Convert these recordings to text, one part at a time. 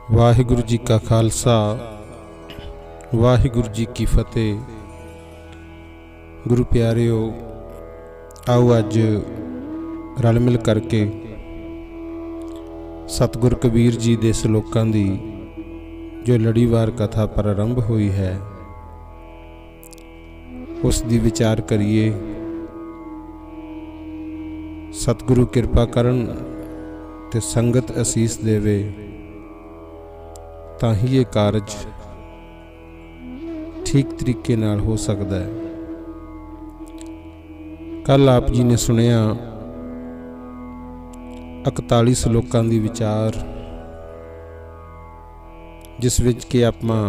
वाहिगुरु जी का खालसा वाहिगुरु जी की फतेह। गुरु प्यारिओ, आओ अज रल मिल करके सतगुर कबीर जी दे सलोकां दी जो लड़ीवार कथा प्रारंभ हुई है उस दी विचार करिए। सतगुरु कृपा करन ते संगत असीस देवे तां ही ये कारज ठीक तरीके नाल हो सकता है। कल आप जी ने सुनिया 41 सलोकां दी विचार, जिस विच कि आपां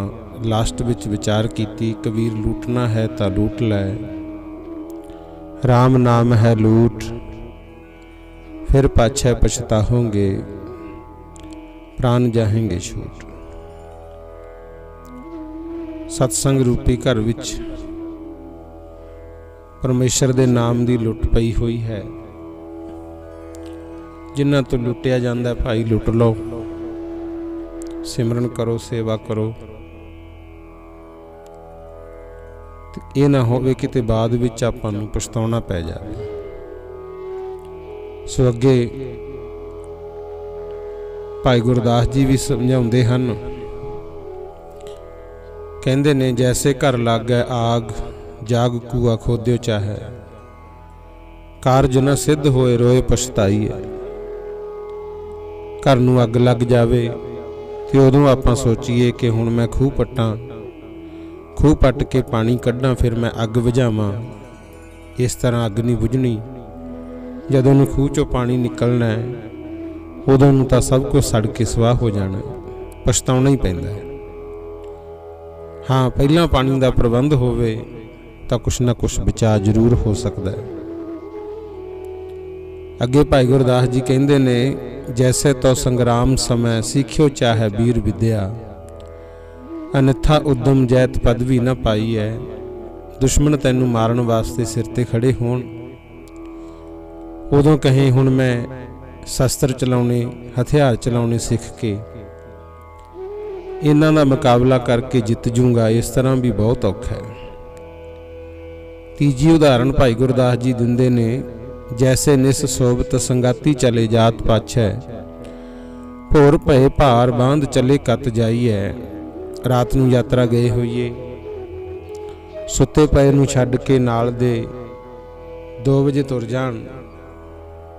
लास्ट विच विचार कीती। कबीर लूटना है तां लूट लै, राम नाम है लूट, फिर पाछे पछताहोंगे, प्राण जाहेंगे छूट। सत्संग रूपी घर विच परमेश्वर दे नाम दी लुट पई हुई है। जिन्हां तो लुटिया जांदा है, भाई लुट लो, सिमरन करो, सेवा करो। ये ना होवे किते बाद विच आपां नूं पछताउणा पै जावे। सो अगे भाई गुरदास जी भी समझाउंदे हन, कहंदे ने जैसे घर लागै आग, जाग कूआ खोद्यो चाहे, कारज न सिद्ध होए रोए पछताईए। घर नूं अग लग जावे ते उदों आपां सोचीए कि हुण मैं खूह पट्टां, खूह पट के पानी कड्डां, फिर मैं अग बुझावां। इस तरह अग नहीं बुझणी। जदों नूं खूह चों पानी निकलना है उदों नूं तां सब कुछ सड़ के स्वाह हो जाना, पछताउणा ही पैंदा है। हाँ, पहला पानी का प्रबंध होवे तो कुछ ना कुछ बचा जरूर हो सकता है। अगे भाई गुरदास जी कहते ने, जैसे तो संग्राम समय सीखियो चाहे वीर विद्या, अन्यथा उद्यम जैत पदवी न पाई है। दुश्मन तैनू मारन वास्ते सिर ते खड़े होण, उदों कहें हुण मैं शस्त्र चलाने, हथियार चलाने सीख के इन्हां दा मुकाबला करके जित जूंगा। इस तरह भी बहुत औखा है। तीजी उदाहरण भाई गुरदास जी दिंदे ने, जैसे निस सोबत संगाती चले जात पाछै, भोर भय भार बांध चले कत जाईए। रात नूं यात्रा गए होइए, सुते पए नूं छड्ड के नाल दे 2 वजे तुर जाण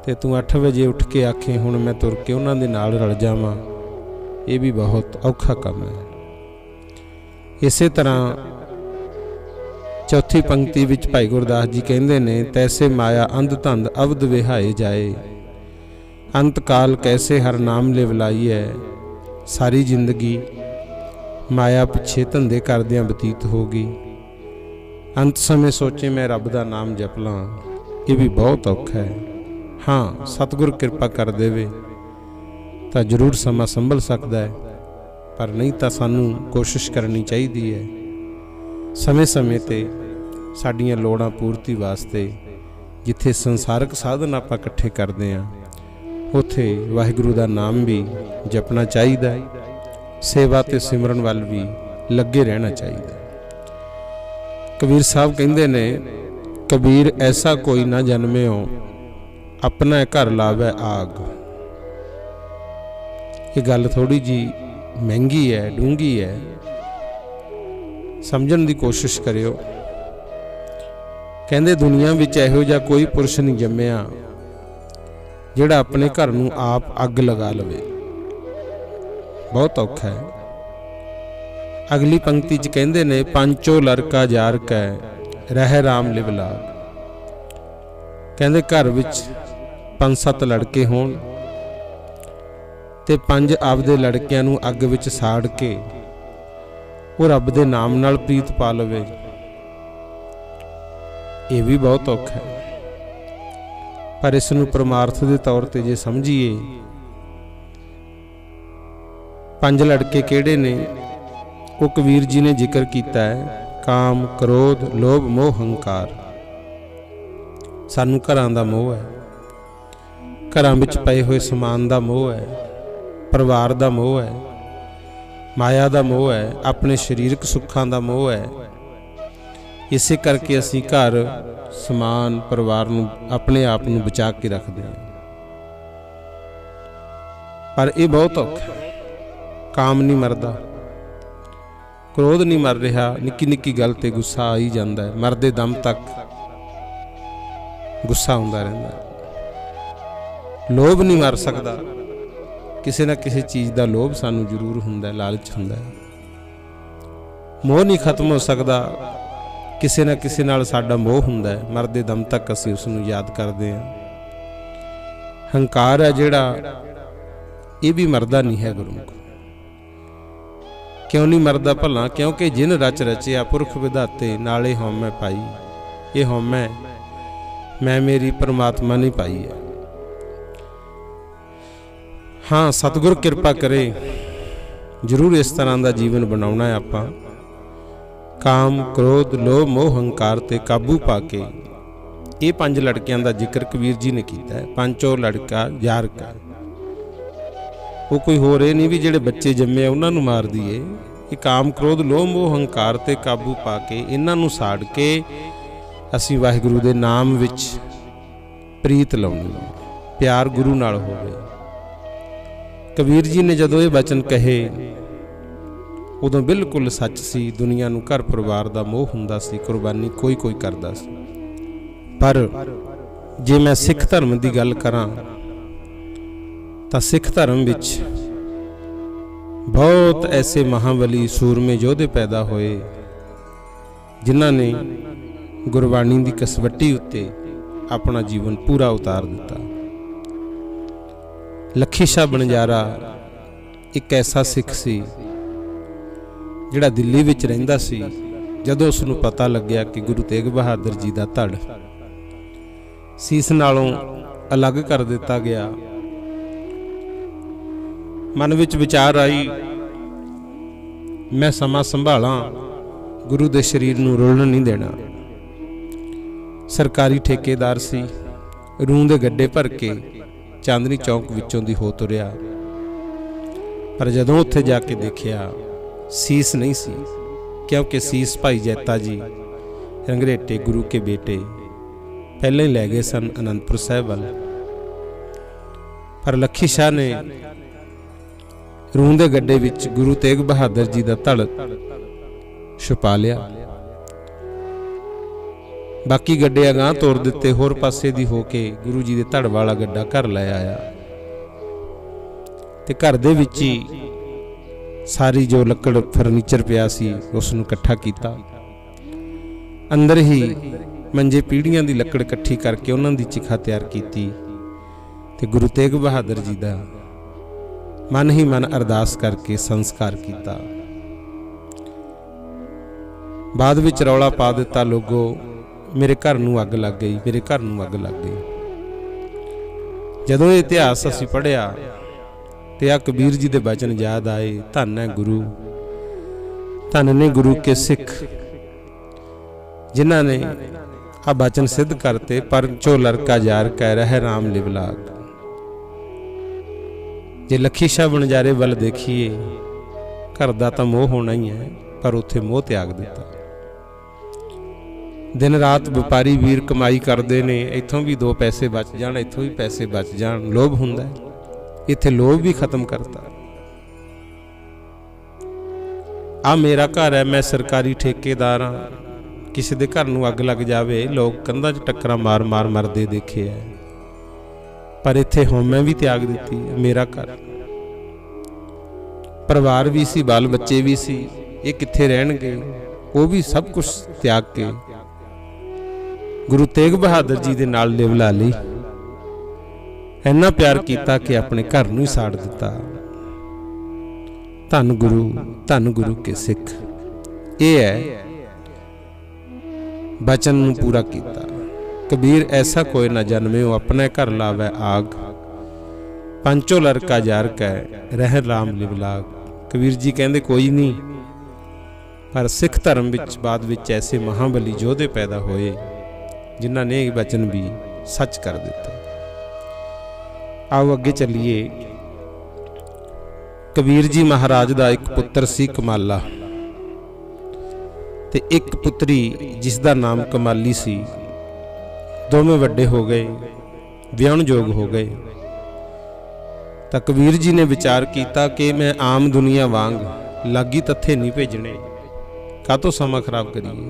ते तूं 8 वजे उठ के आखे हुण मैं तुर के उन्हां दे नाल रल जावां। ये भी बहुत औखा काम है। इसे तरह चौथी पंक्ति विच भाई गुरदास जी कहते ने, तैसे माया अंध धंध अवध विहाए जाए, अंत काल कैसे हर नाम लिवलाई है। सारी जिंदगी माया पिछे धंधे करदियां बतीत होगी, अंत समय सोचे मैं रब दा नाम जप लां। ये भी बहुत औखा है। हाँ, सतगुर कृपा कर देवे तो जरूर समा संभल सकता है, पर नहीं तो सानू कोशिश करनी चाहिए है। समय समय ते साडियां लोड़ां पूर्ति वास्ते जिथे संसारक साधन आपां इकट्ठे करते हैं, उत्थे वाहिगुरू दा नाम भी जपना चाहिए, सेवा ते सिमरन वाल भी लगे रहना चाहिए। कबीर साहब कहंदे ने, कबीर ऐसा कोई ना जन्मियो, अपना घर लावे आग। ये गल थोड़ी जी महंगी है, डूंगी है, समझण दी कोशिश करियो। कहंदे दुनिया विच इहो जिहा कोई पुरुष नहीं जम्मिया जिहड़ा अपने घर नूं आप अग लगा लवे। बहुत औखा है। अगली पंक्ति च कहंदे ने, पंचो लड़का जार कै रह राम लिव लाग। कहंदे घर विच 5-7 लड़के होण ते 5 आपदे लड़कियां नूं अग विच साड़ के वो रब दे नाम नाल प्रीत पा लवे। ये भी बहुत औखा है। पर इस नूं परमार्थ दे तौर ते जे समझिए, 5 लड़के किहड़े ने वो कबीर जी ने जिक्र किया है, काम, क्रोध, लोभ, मोह, हंकार। सानू घरां दा मोह है, घरां विच पए होए समान दा मोह है, परिवार दा मोह है, माया का मोह है, अपने शरीरक सुखां का मोह है। इसे करके असीं घर समान परिवार नूं अपने आप नूं बचा के रखते हैं। पर यह बहुत औखा है। काम नहीं मरदा, क्रोध नहीं मर रहा, निक्की निक्की गल ते गुस्सा आ ही जाता है। मरदे दम तक गुस्सा आउंदा रहिंदा है। लोभ नहीं मर सकता, किसी न किसी चीज़ का लोभ सानू जरूर हुंदा है, लालच हुंदा है। मोह नहीं खत्म हो सकता, किसी न किसी नाल साडा मोह हुंदा है। मरदे दम तक असीं उसनूं याद करते हैं। हंकार है जिहड़ा, ये भी मरदा नहीं है गुरमुख। क्यों नहीं मरदा भला? क्योंकि जिन रच रचिया पुरख विधाते नाले हौमै पाई। ये हौमै मैं मेरी परमात्मा ने पाई है। हाँ, सतगुर किरपा करे, जरूर इस तरह का जीवन बनाउणा है आपां। काम, क्रोध, लोभ, मोह, हंकार ते काबू पा के ये 5 लड़कियां का जिक्र कबीर जी ने किया है। 5 लड़का यार का, वो कोई होर ये नहीं भी जिहड़े बच्चे जम्मे उन्होंने मार दीए। ये काम, क्रोध, लोभ, मोह, हंकार ते काबू पा के इन्हां नूं साड़ के असीं वाहिगुरू दे नाम विच प्रीत लाउणी, प्यार गुरु नाल होवे। कबीर जी ने जदों ये वचन कहे उदों बिल्कुल सच सी। दुनिया नूं घर परिवार दा मोह हुंदा सी, कुर्बानी कोई कोई करदा सी। पर जे मैं सिख धर्म दी गल करां तां सिख धर्म विच बहुत ऐसे महाबली सूरमे योधे पैदा होए जिन्हां ने गुरबाणी दी कसवट्टी उत्ते अपना जीवन पूरा उतार दिता। लखी शाह बनजारा एक ऐसा सिख सी जिहड़ा दिल्ली विच रहिंदा सी। जदों उसनूं पता लग्या कि गुरु तेग बहादुर जी दा धड़ सीस नालों अलग कर दिता गया, मन विच विचार आई, मैं समा संभालां, गुरु दे शरीर नूं रुलण नहीं देना। सरकारी ठेकेदार सी, रूह दे गड्ढे भर के चांदनी चौक विचों दी हो तुरिया। पर जदों उत्थे जाके देखिया सीस नहीं सी, क्योंकि सीस भाई जैता जी रंगरेटे गुरु के बेटे पहले ही लै गए सन आनंदपुर साहिब वाल। पर लखी शाह ने रूह दे गड्ढे विच गुरु तेग बहादुर जी दा धड़ छुपा लिया। बाकी गड्ढे अगां तोड़ दिते, होर पासे दी होके गुरु जी दे धड़ वाला गड्ढा घर लै आया ते घर दे विच ही सारी जो लकड़ फर्नीचर पिया सी उसनूं इकट्ठा कीता। अंदर ही मंजे पीढ़ियां दी लकड़ इकट्ठी करके उन्हां दी चिखा तैयार कीती ते गुरु तेग बहादुर जी दा मन ही मन अरदास करके संस्कार किया। बाद विच रौला पा दिता, लोगो मेरे घर नूं अग लग गई, मेरे घर नूं अग लग गई। जदों ये इतिहास असीं पढ़िया ते आ कबीर जी दे वचन याद आए, धन है गुरु, धन ने गुरु के सिख जिन्हां ने आ वचन सिद्ध करते। पर जो लड़का जार कह रहा राम लिवलाग। जे लखी शाह बनजारे वाल देखिए, घर दा तां मोह होना ही है, पर उत्थे मोह त्याग दिता। दिन रात व्यापारी वीर कमाई करते ने, इत्थों भी 2 पैसे बच जाण, इत्थों भी पैसे बच जाण, लोभ हुंदा है। इत्थे लोभ भी खत्म करता। आ मेरा घर है, मैं सरकारी ठेकेदार हाँ, किसी दे घर नूं अग लग जावे लोग कंधां 'च टक्करां मार मार मरदे देखे है। पर इत्थे हौमै भी त्याग दिती। मेरा घर परिवार भी सी, बाल बच्चे भी सी, ये कित्थे रहणगे? वो भी सब कुछ त्याग के गुरु तेग बहादुर जी दे नाल लिव ला लई। इन्ना प्यार किया कि अपने घर नूं ही साड़ दिता। धन गुरु के सिख। ये है बचन नूं पूरा किया। कबीर ऐसा कोई ना जन्मिओ अपने घर लावे आग, 5 लड़का जार कै रह राम लिवलाग। कबीर जी कहते कोई नहीं, पर सिख धर्म विच बाद विच ऐसे महाबली योधे पैदा होए जिन्हां ने वचन भी सच कर दिता। आओ अगे चलिए। कबीर जी महाराज का एक पुत्र सी कमाला ते एक पुत्री जिसका नाम कमाली सी। दोवें वड्डे हो गए, विआहणयोग हो गए। तो कबीर जी ने विचार किया कि मैं आम दुनिया वांग लागी तत्थे नहीं भेजने, कातों समा खराब करिए।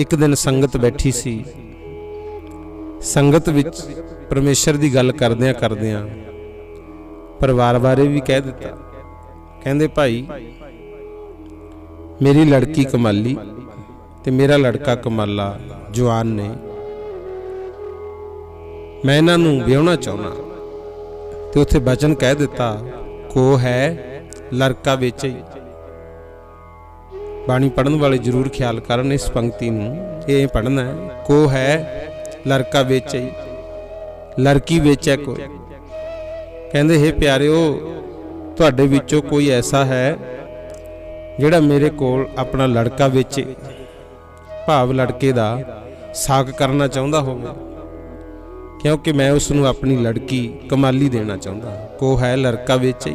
एक दिन संगत बैठी सी, संगत विच परमेश्वर की गल करदियां करदियां परिवार बारे भी कह दिता। कहंदे भाई मेरी लड़की कमाली ते मेरा लड़का कमाला जवान ने, मैं इन्हां नूं विआहना चाहुंदा। ते उत्थे वचन कह दिता, को है लड़का बेचे। बाणी पढ़न वाले जरूर ख्याल करन इस पंक्ति नूं, ये पढ़ना है, को है लड़का बेचे, लड़की बेचे कोई। कहंदे हे प्यारिओ, तुहाडे विचों कोई ऐसा है जिहड़ा मेरे कोल अपना लड़का बेचे, भाव लड़के दा साक करना चाहुंदा होवे, क्योंकि मैं उसनूं अपनी लड़की कमाली देना चाहुंदा। को है लड़का बेचे,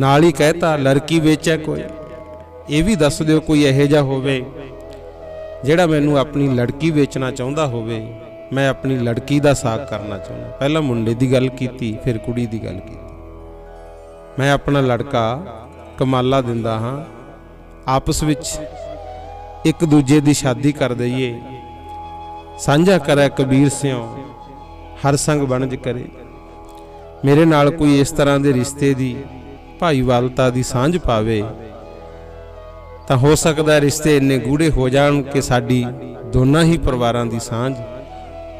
नाल ही कहता लड़की बेचे कोई। ये भी दस दिओ कोई इहो जिहा होवे जिहड़ा मैनूं अपनी लड़की बेचना चाहुंदा होवे, मैं अपनी लड़की दा साक करना चाहुंदा। पहला मुंडे दी गल कीती, फिर कुड़ी दी गल कीती। मैं अपना लड़का कमाला दिंदा हां, आपस विच एक दूजे दी शादी कर दईए। सांझा करे कबीर सियों हर संग बनज करे। मेरे नाल कोई इस तरह दे रिश्ते दी भाईवालता दी सांझ पावे तां हो सकदा रिश्ते इन्ने गूढ़े हो जाण कि साडी दोनों ही परिवारां दी सांझ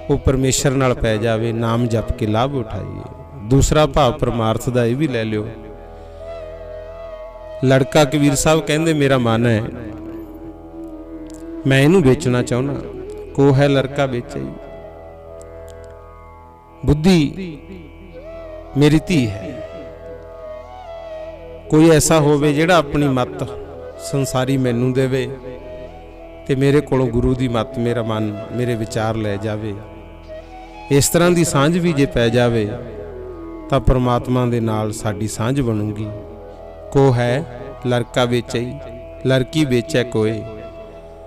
वो परमेश्वर नाल पै जावे। नाम जप के लाभ उठाइए। दूसरा भाव परमार्थ दा ये भी लै लिओ। लड़का कबीर साहब कहंदे मेरा मन है, मैं इनू बेचना चाहना। को है लड़का बेचे, बुद्धि मेरी धी है। कोई ऐसा होवे जिहड़ा अपनी मत संसारी मैनू देवे ते मेरे कोलों गुरु दी मत मेरा मन मेरे विचार ले जावे। इस तरह की सांझ भी जे पै जावे तां परमात्मा दे नाल साडी सांझ बनूगी। को है लड़का बेचे, लड़की बेचे कोई।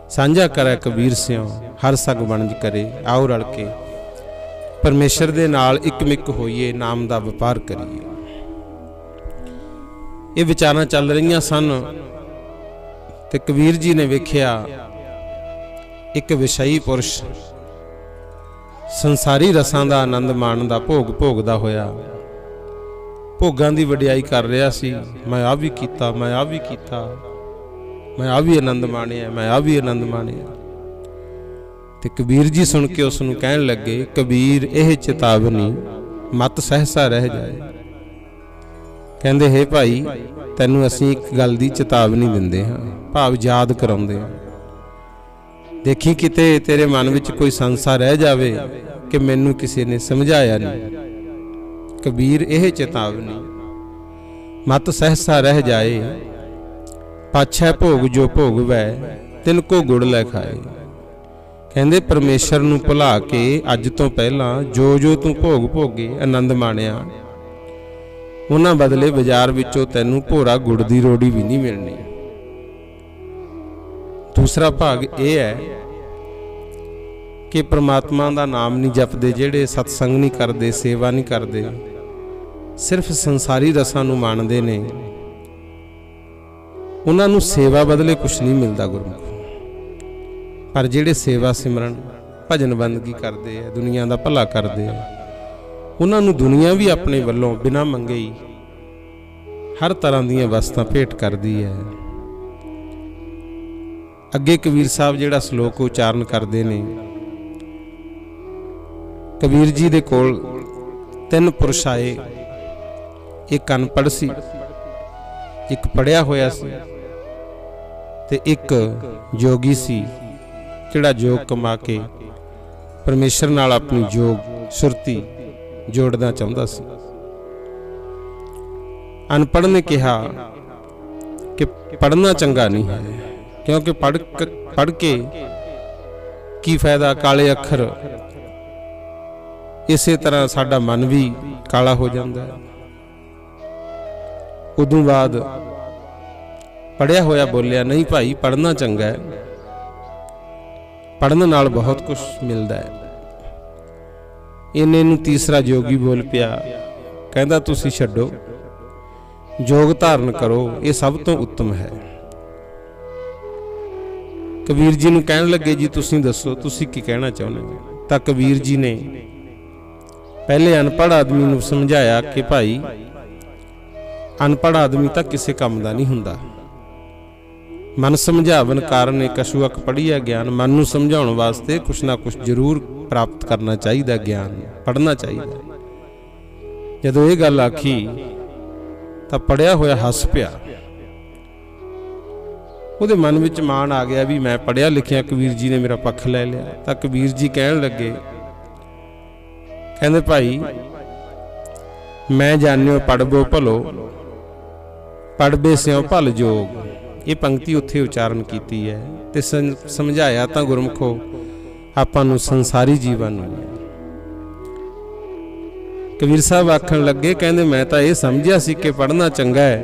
सांझा करे कबीर सियों हर सग बनज करे। आओ रल के परमेश्वर दे नाल इकमिक होइए, नाम दा व्यापार करिए। ये विचारां चल रहीआं सन ते कबीर जी ने वेखिया एक विषयी पुरुष संसारी रसां दा आनंद माणदा, भोग भोगदा होया भोगां दी वडियाई कर रहा सी। मैं आ भी कीता, मैं आ भी कीता, मैं आ भी आनंद माणिया, मैं आ भी आनंद माणिया। ते कबीर जी सुन के उसनूं कहण लगे, कबीर यह चेतावनी मत सहसा रह जाए। कहंदे हे भाई तैनूं असीं एक गल दी चेतावनी दिंदे हां, भाव याद कराउंदे हां। देखी किते तेरे मन विच कोई संसा रह जावे कि मैनूं किसी ने समझाया नहीं। कबीर यह चेतावनी मत सहसा रह जाए। पाछै भोग जो भोग वै तिनको गुड़ लै खाए। कहंदे परमेश्वर नूं भुला के अज तो पहला जो जो तू भोग भोगे आनंद माणिया, उन्हां बदले बाजार विचों तैनूं भोरा गुड़ दी रोड़ी भी नहीं मिलनी। दूसरा भाग यह है कि परमात्मा का नाम नहीं जपदे, जिहड़े सत्संग नहीं करते, सेवा नहीं करते, सिर्फ संसारी रसां नूं माणदे ने, उन्हां नूं सेवा बदले कुछ नहीं मिलता गुरमुख। पर जिहड़े सेवा सिमरन भजन बंदगी करते हैं, दुनिया का भला करते हैं, उन्हां नूं दुनिया भी अपने वल्लों बिना मंगे ही हर तरह दीयां वस्तां भेंट करदी है। अगे कबीर साहब जिहड़ा श्लोक उचारण करते ने, कबीर जी दे कोल 3 पुरुष आए। एक अनपढ़ सी, एक पढ़िया होया सी ते एक जोगी सी, जिहड़ा योग कमा के परमेश्वर नाल अपनी योग सुरती जोड़ना चाहुंदा सी। अनपढ़ ने कहा कि पढ़ना चंगा नहीं है, क्योंकि पढ़ के की फायदा, काले अखर। इसे तरह साडा मन भी काला हो जाता है। उदों बाद पढ़िया होया बोलिया, नहीं भाई पढ़ना चंगा है, पढ़न नाल बहुत कुछ मिलता है। इन्हें नूं तीसरा जोगी बोल पिया, कहंदा तुसी छड्डो, जोग धारण करो, ये सब तो उत्तम है। कबीर जी नूं कहण लगे, जी तुसी दसो तुसी की कहना चाहुंदे हो। तां कबीर जी ने पहले अनपढ़ आदमी नूं समझाया कि भाई अनपढ़ आदमी तां किसी काम दा नहीं हुंदा। मन समझावन कारण कछू अक पढ़िया ज्ञान, मन नूं समझाउण वास्ते कुछ ना कुछ जरूर प्राप्त करना चाहिए, ज्ञान पढ़ना चाहिए। जदों ये गल आखी तां पढ़िया होया हस पिया। ਉਹਦੇ मन विच मान आ गया भी मैं पढ़िया लिखिया, कबीर जी ने मेरा पक्ष ले लिया। तो कबीर जी कहन लगे, कहंदे भाई मैं जानियो पढ़बो भलो, पढ़बे स्यों भल जोग। ये पंक्ति उत्थे उचारण कीती है ते समझाया तां गुरमुखो आपां नूं संसारी जीवन नूं। कबीर साहब आखण लगे, कहंदे मैं तां ये समझिया सी कि पढ़ना चंगा है,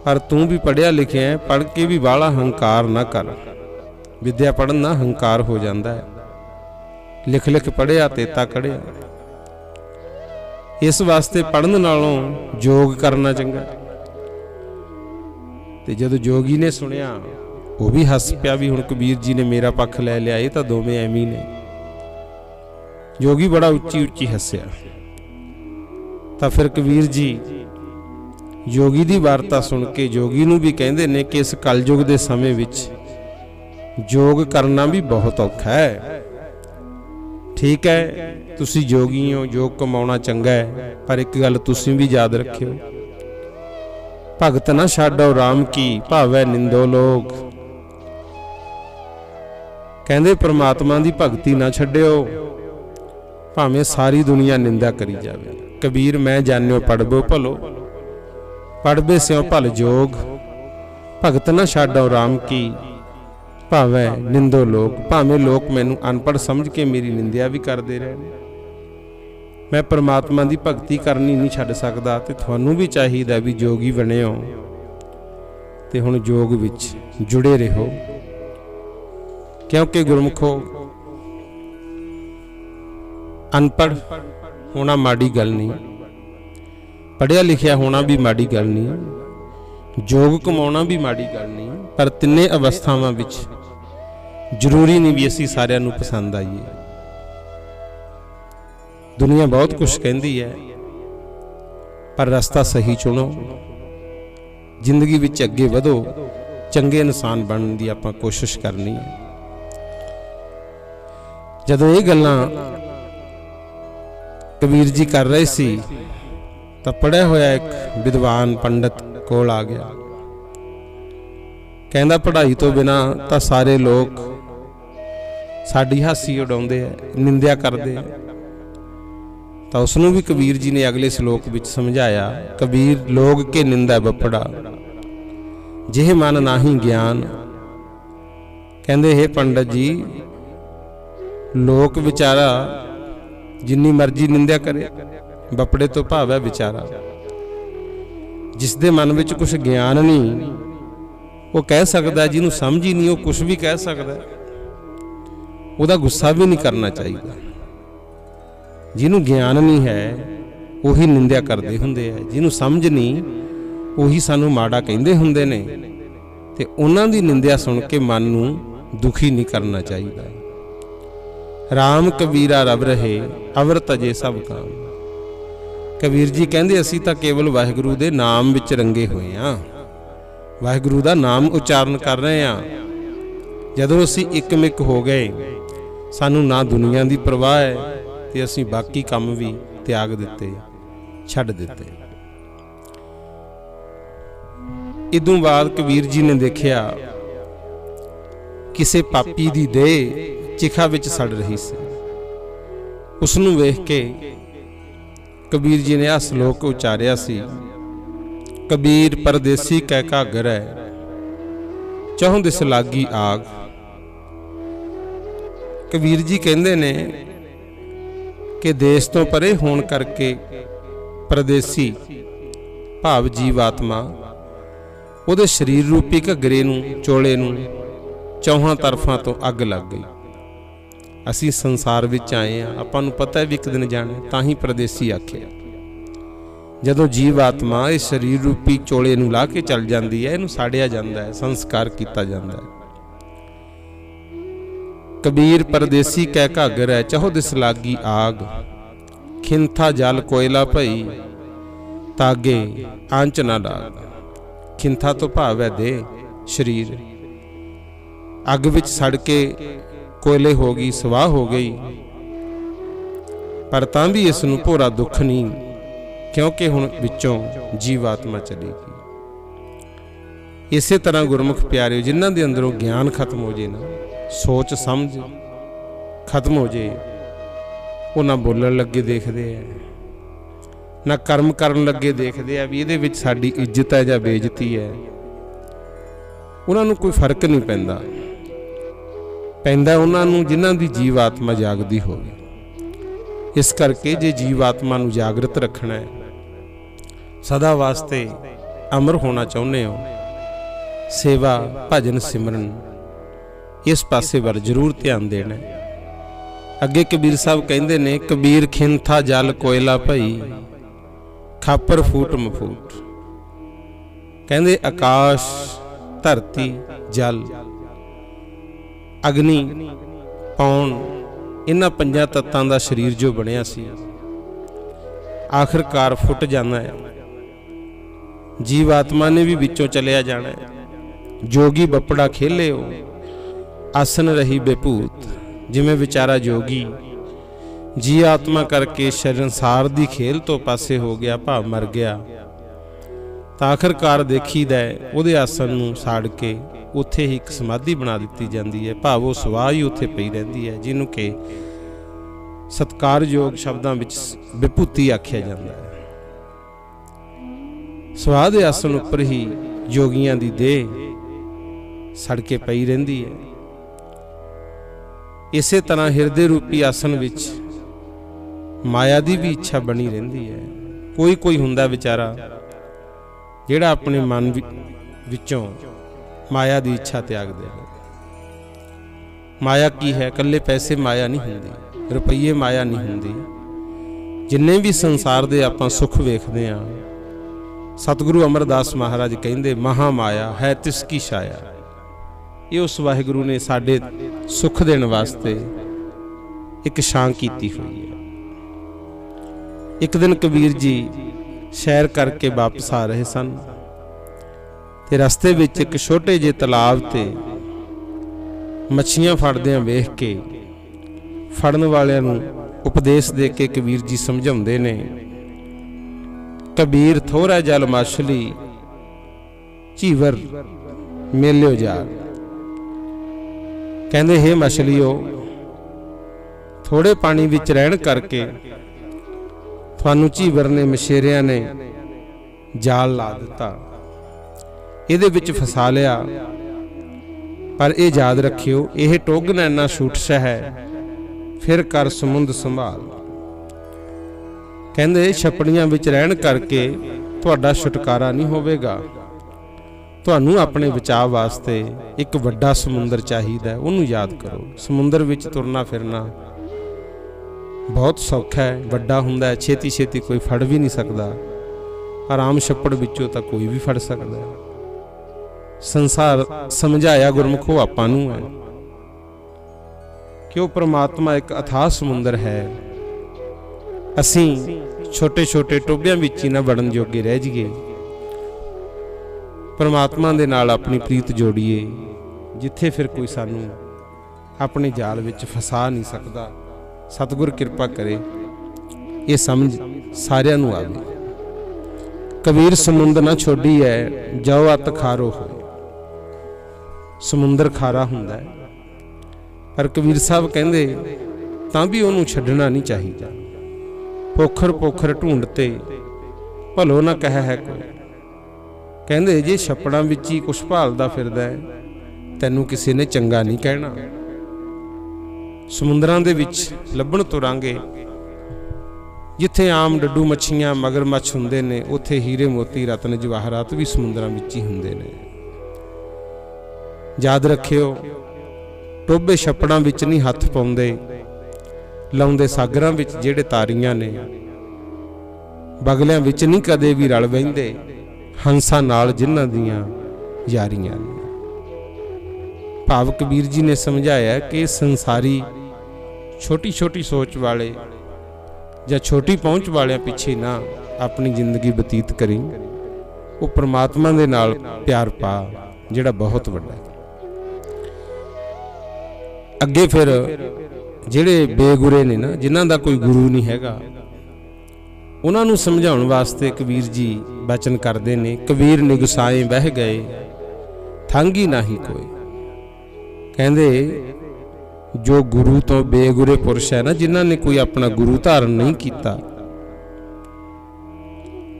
पर तू भी पढ़िया लिखिया है, पढ़ के भी बाला हंकार ना कर। विद्या पढ़न ना हंकार हो जाता है। लिख लिख पढ़िया तेता कढ़िया। इस वास्ते पढ़न नालों जोग करना चंगा। ते जदों जोगी ने सुनिया वो भी हस पिया भी हुण कबीर जी ने मेरा पक्ष ले लिया, ये तां दोवें एवें ने। जोगी बड़ा उच्ची उच्ची हस्या। तां फिर कबीर जी जोगी दी वार्ता सुन के जोगी नूं भी कहंदे ने कि इस कलयुग दे समय विच जोग करना भी बहुत औखा है। ठीक है तुसी जोगी हो, योग कमाउणा चंगा है, पर एक गल तुसी भी याद रखियो, भगत ना छाडो राम की, भावै निंदो लोग। कहंदे परमात्मा दी भगती ना छड्डियो, भावें सारी दुनिया निंदा करी जावे। कबीर मैं जानियो पढ़बो भलो, पढ़बे स्यों भल जोग। भगत ना छाडो राम की, भावै निंदो लोग। भावें लोग मैनू अनपढ़ समझ के मेरी निंदिया भी करते रहे, मैं परमात्मा की भगती करनी नहीं छड्ड सकदा। ते तुहानू भी चाहिए भी जोगी बने हो ते हुण जोग विच जुड़े रहो, क्योंकि गुरमुखो अनपढ़ होना माड़ी गल नहीं, पढ़िया लिखिया होना भी माड़ी गल नहीं, जोग कमाउणा भी माड़ी गल नहीं, पर तिन्ने अवस्थावां विच जरूरी नहीं भी असीं सारिआं नूं पसंद आईए। दुनिया बहुत कुछ कहती है, पर रास्ता सही चुनो, जिंदगी विच अगे वधो, चंगे इंसान बनने की आपां कोशिश करनी है। जदों ये गल्लां कबीर जी कर रहे सी तो पढ़िया होया एक विद्वान पंडित कोल आ गया। कहंदा पढ़ाई तो बिना तो सारे लोग साडी हासी उड़ाउंदे है, निंदिया करते हैं। तो उसनूं भी कबीर जी ने अगले श्लोक विच समझाया, कबीर लोग के निंदा बपड़ा, जिह मन नाही ज्ञान। कहंदे हे पंडित जी, लोक विचारा जिन्नी मर्जी निंदा करे, बपड़े तो भाव है विचारा। जिसदे मन विच कुछ ज्ञान नहीं वो कह सकता है, जिन्हों समझ ही नहीं वो कुछ भी कह सकता है, उसदा गुस्सा भी नहीं करना चाहिए। जिन्हों ज्ञान नहीं है वही निंदा करते हुंदे है, जिन्हों समझ नहीं वही सानू माड़ा कहंदे हुंदे ने, ते उन्हां दी निंदा सुन के मन नूं दुखी नहीं करना चाहिए। राम कबीरा रब रहे, अवर तजे सब काम। कबीर जी कहंदे असीं तां केवल वाहिगुरू दे नाम विच रंगे होए हां, वाहिगुरू दा नाम उचारण कर रहे हां। जदों असीं इकमिक हो गए, सानू ना दुनिया दी परवाह है ते असीं बाकी काम भी त्याग दिते, छड्ड दिते। इदों बाद कबीर जी ने देखिया किसे पापी दी देह चिखा विच सड़ रही सी। उसनूं वेख के कबीर जी ने आ श्लोक उचारिया सी, कबीर परदेसी कै घागर है, चहुं दिस लागी आग। कबीर जी कहंदे ने कि देश तो परे होण करके परदेसी भाव जीव आत्मा ਉਹਦੇ शरीर रूपी घग्गरे नूं चोले नूं चौहां तरफां तो अग लग गई। असीं संसार विच आए हाँ, आपां नूं पता है भी एक दिन जाना, तां ही परदेसी आखिया। जदों जीव आत्मा इस शरीर रूपी चोले नूं ला के चल जाती है, इहनूं साड़िया जांदा है, संस्कार किया जाता है। कबीर परदेसी कै घागर है, चहो दिस लागी आग, खिंथा जल कोयला भई, तागे आंच ना लाग। खिंथा तो भाव है दे शरीर, अग विच सड़ के कोयले हो गई, सवाह हो गई, पर तां भी इस नूं भोरा दुख नहीं, क्योंकि हुण विचों जीव आत्मा चली गई। इसे तरह गुरमुख प्यारे जिन्हां दे अंदरों ज्ञान खत्म हो जाए ना, सोच समझ खत्म हो जाए, वो ना बोलण लगे देखते हैं, ना कर्म करन लगे देखते हैं भी इहदे विच साडी इज्जत है जां बेइज्जती है। उन्हां नूं कोई फर्क नहीं पैंदा, उन्हां नूं जिन्हां दी जीव आत्मा जागदी होवे। इस करके जे जीव आत्मा नूं जागृत रखना है, सदा वास्ते अमर होना चाहुंदे हो, सेवा भजन सिमरन इस पासे वल जरूर ध्यान देना है। अगे कबीर साहब कहंदे ने, कबीर खिंथा जल कोयला भई, खापर फूट मफूट। कहंदे आकाश धरती जल अग्नि पौन, इन्हां पंजां तत्तां दा शरीर जो बनिया सी, आखिरकार फुट जाना है। जीव आत्मा ने भी विचों चलिया जाना है। जोगी बपड़ा खेले हो, आसन रही बेभूत। जिमें विचारा जोगी जी आत्मा करके संसार दी खेल तो पासे हो गया, भाव मर गया, तो आखिरकार देखीदा उहदे आसन नूं साड़ के उत्थे ही एक समाधि बना दी जाती है, भाव वो सवाह ही उत्थे पई रहिंदी है, जिन्हों के सत्कारयोग शब्दां विच विभूति आख्या जाता है। सवाह दे आसन उपर ही जोगियां दी देह सड़ के पई रहिंदी है। इसे तरह हिरदे रूपी आसन विच माया दी भी इच्छा बनी रहिंदी है। कोई कोई हुंदा विचारा जिहड़ा अपने मन विचों माया दी इच्छा त्याग दे। माया की है? कल्ले पैसे माया नहीं हुंदी, रुपये माया नहीं हुंदी। जिन्ने भी संसार दे आपां सुख वेखदे आ, सतगुरु अमरदास महाराज कहंदे महा माया है तिसकी छाया। ये उस वाहिगुरु ने साडे सुख देण वास्ते एक छां कीती हुई है। एक दिन कबीर जी सैर करके वापस आ रहे सन ते रस्ते विच एक छोटे जे तलाब ते मच्छियां फड़दियां वेख के फड़न वालियां नूं उपदेश दे के कबीर जी समझाउंदे ने, कबीर थोड़ा जल मछली झीवर मेलियो जा। कहंदे हे मछलियो, थोड़े पानी विच रहण करके थानू झीवर ने मछेरियां ने जाल ला दिता, इहदे विच फसा लिया, पर यह याद रखियो यह टोगना इन्ना छूटशा है, फिर कर समुंद संभाल। कहंदे छपड़ियां विच रहण करके तुहाडा छुटकारा नहीं होवेगा, तुहानू अपने बचाव वास्ते एक वड्डा समुंदर चाहिदा है, उहनू याद करो। समुंदर विच तुरना फिरना बहुत सौखा है, वड्डा हुंदा है, छेती छेती कोई फड़ भी नहीं सकता, आराम छप्पड़ विचों तां कोई भी फड़ सकता है। संसार समझाया गुरमुखो आपां नू है कि वह परमात्मा एक अथाह समुंदर है। असीं छोटे छोटे टोबियां विच ही ना वड़न जोगे रह जाइए। परमात्मा दे नाल अपनी प्रीत जोड़िए, जिथे फिर कोई सानू अपने जाल विच फसा नहीं सकता। सतगुर किरपा करे ये समझ सारियां नू आवे। कबीर समुंदर ना छोड़ी है, जाओ अत खारो हो। समुंदर खारा हुंदा है, पर कबीर साहब कहंदे तां भी उहनू छड्डना नहीं चाहिए। पोखर पोखर ढूंढते भलो ना कह है कोई। कहंदे जे छप्पड़ां विच ही कुछ भालदा फिरदा है, तैनू किसी ने चंगा नहीं कहना। समुंदरां दे विच लभण तुरांगे जिथे आम डड्डू मच्छियां मगरमच्छ हुंदे ने, उत्थे हीरे मोती रतन जवाहरात भी समुद्रां विच ही हुंदे ने। याद रखियो, टोबे छप्पड़ां विच नहीं हत्थ पाउंदे, लाउंदे सागरां विच जिहड़े तारियां ने, बगलियां विच नहीं कदे भी रल बहिंदे, हंसां नाल जिन्हां दियां यारियां ने। भाव कबीर जी ने समझाया कि संसारी छोटी छोटी सोच वाले या छोटी पहुँच वाले पिछे ना अपनी जिंदगी बतीत करी, वो परमात्मा दे नाल प्यार पा जिहड़ा बहुत वड्डा है। अगे फिर जिहड़े बेगुरे ने ना, जिन्हां दा कोई गुरु नहीं हैगा, उन्हां नूं समझाउण वास्ते कबीर जी बचन करदे ने। कबीर निगसाए बह गए, थांगी नाही कोई। कहंदे जो गुरु तो बेगुरे पुरुष है ना, जिन्हां ने कोई अपना गुरु धारण नहीं किया,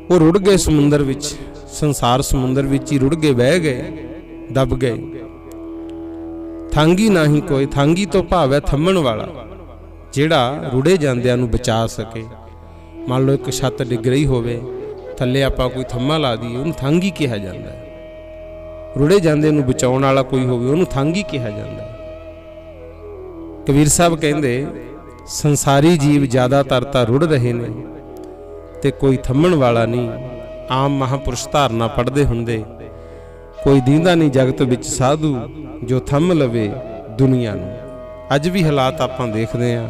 वो रुड़ गए समुंदर विच, संसार समुंदर विच ही रुड़ गए, बह गए, दब गए। थांगी नाही कोई, थांगी तो भाव है थम्मण वाला, जिहड़ा रुड़े जांदियां नूं बचा सके। मान लो एक छत डिग रही होवे, थल्ले आपां कोई थम्मा ला दईए, उहनूं थांगी कहा जांदा है। रुड़े जांदे नूं बचाउण वाला कोई होवे, उहनूं थांगी कहा जांदा है। कबीर साहब कहंदे संसारी जीव ज़्यादातर तां रुड़ रहे ने ते कोई थम्मण वाला नहीं। आम महापुरुष धारना पढ़दे हुंदे, कोई दींदा नहीं जगत विच साधु जो थम लवे दुनिया नूं। अज भी हालात आपां देखदे हां,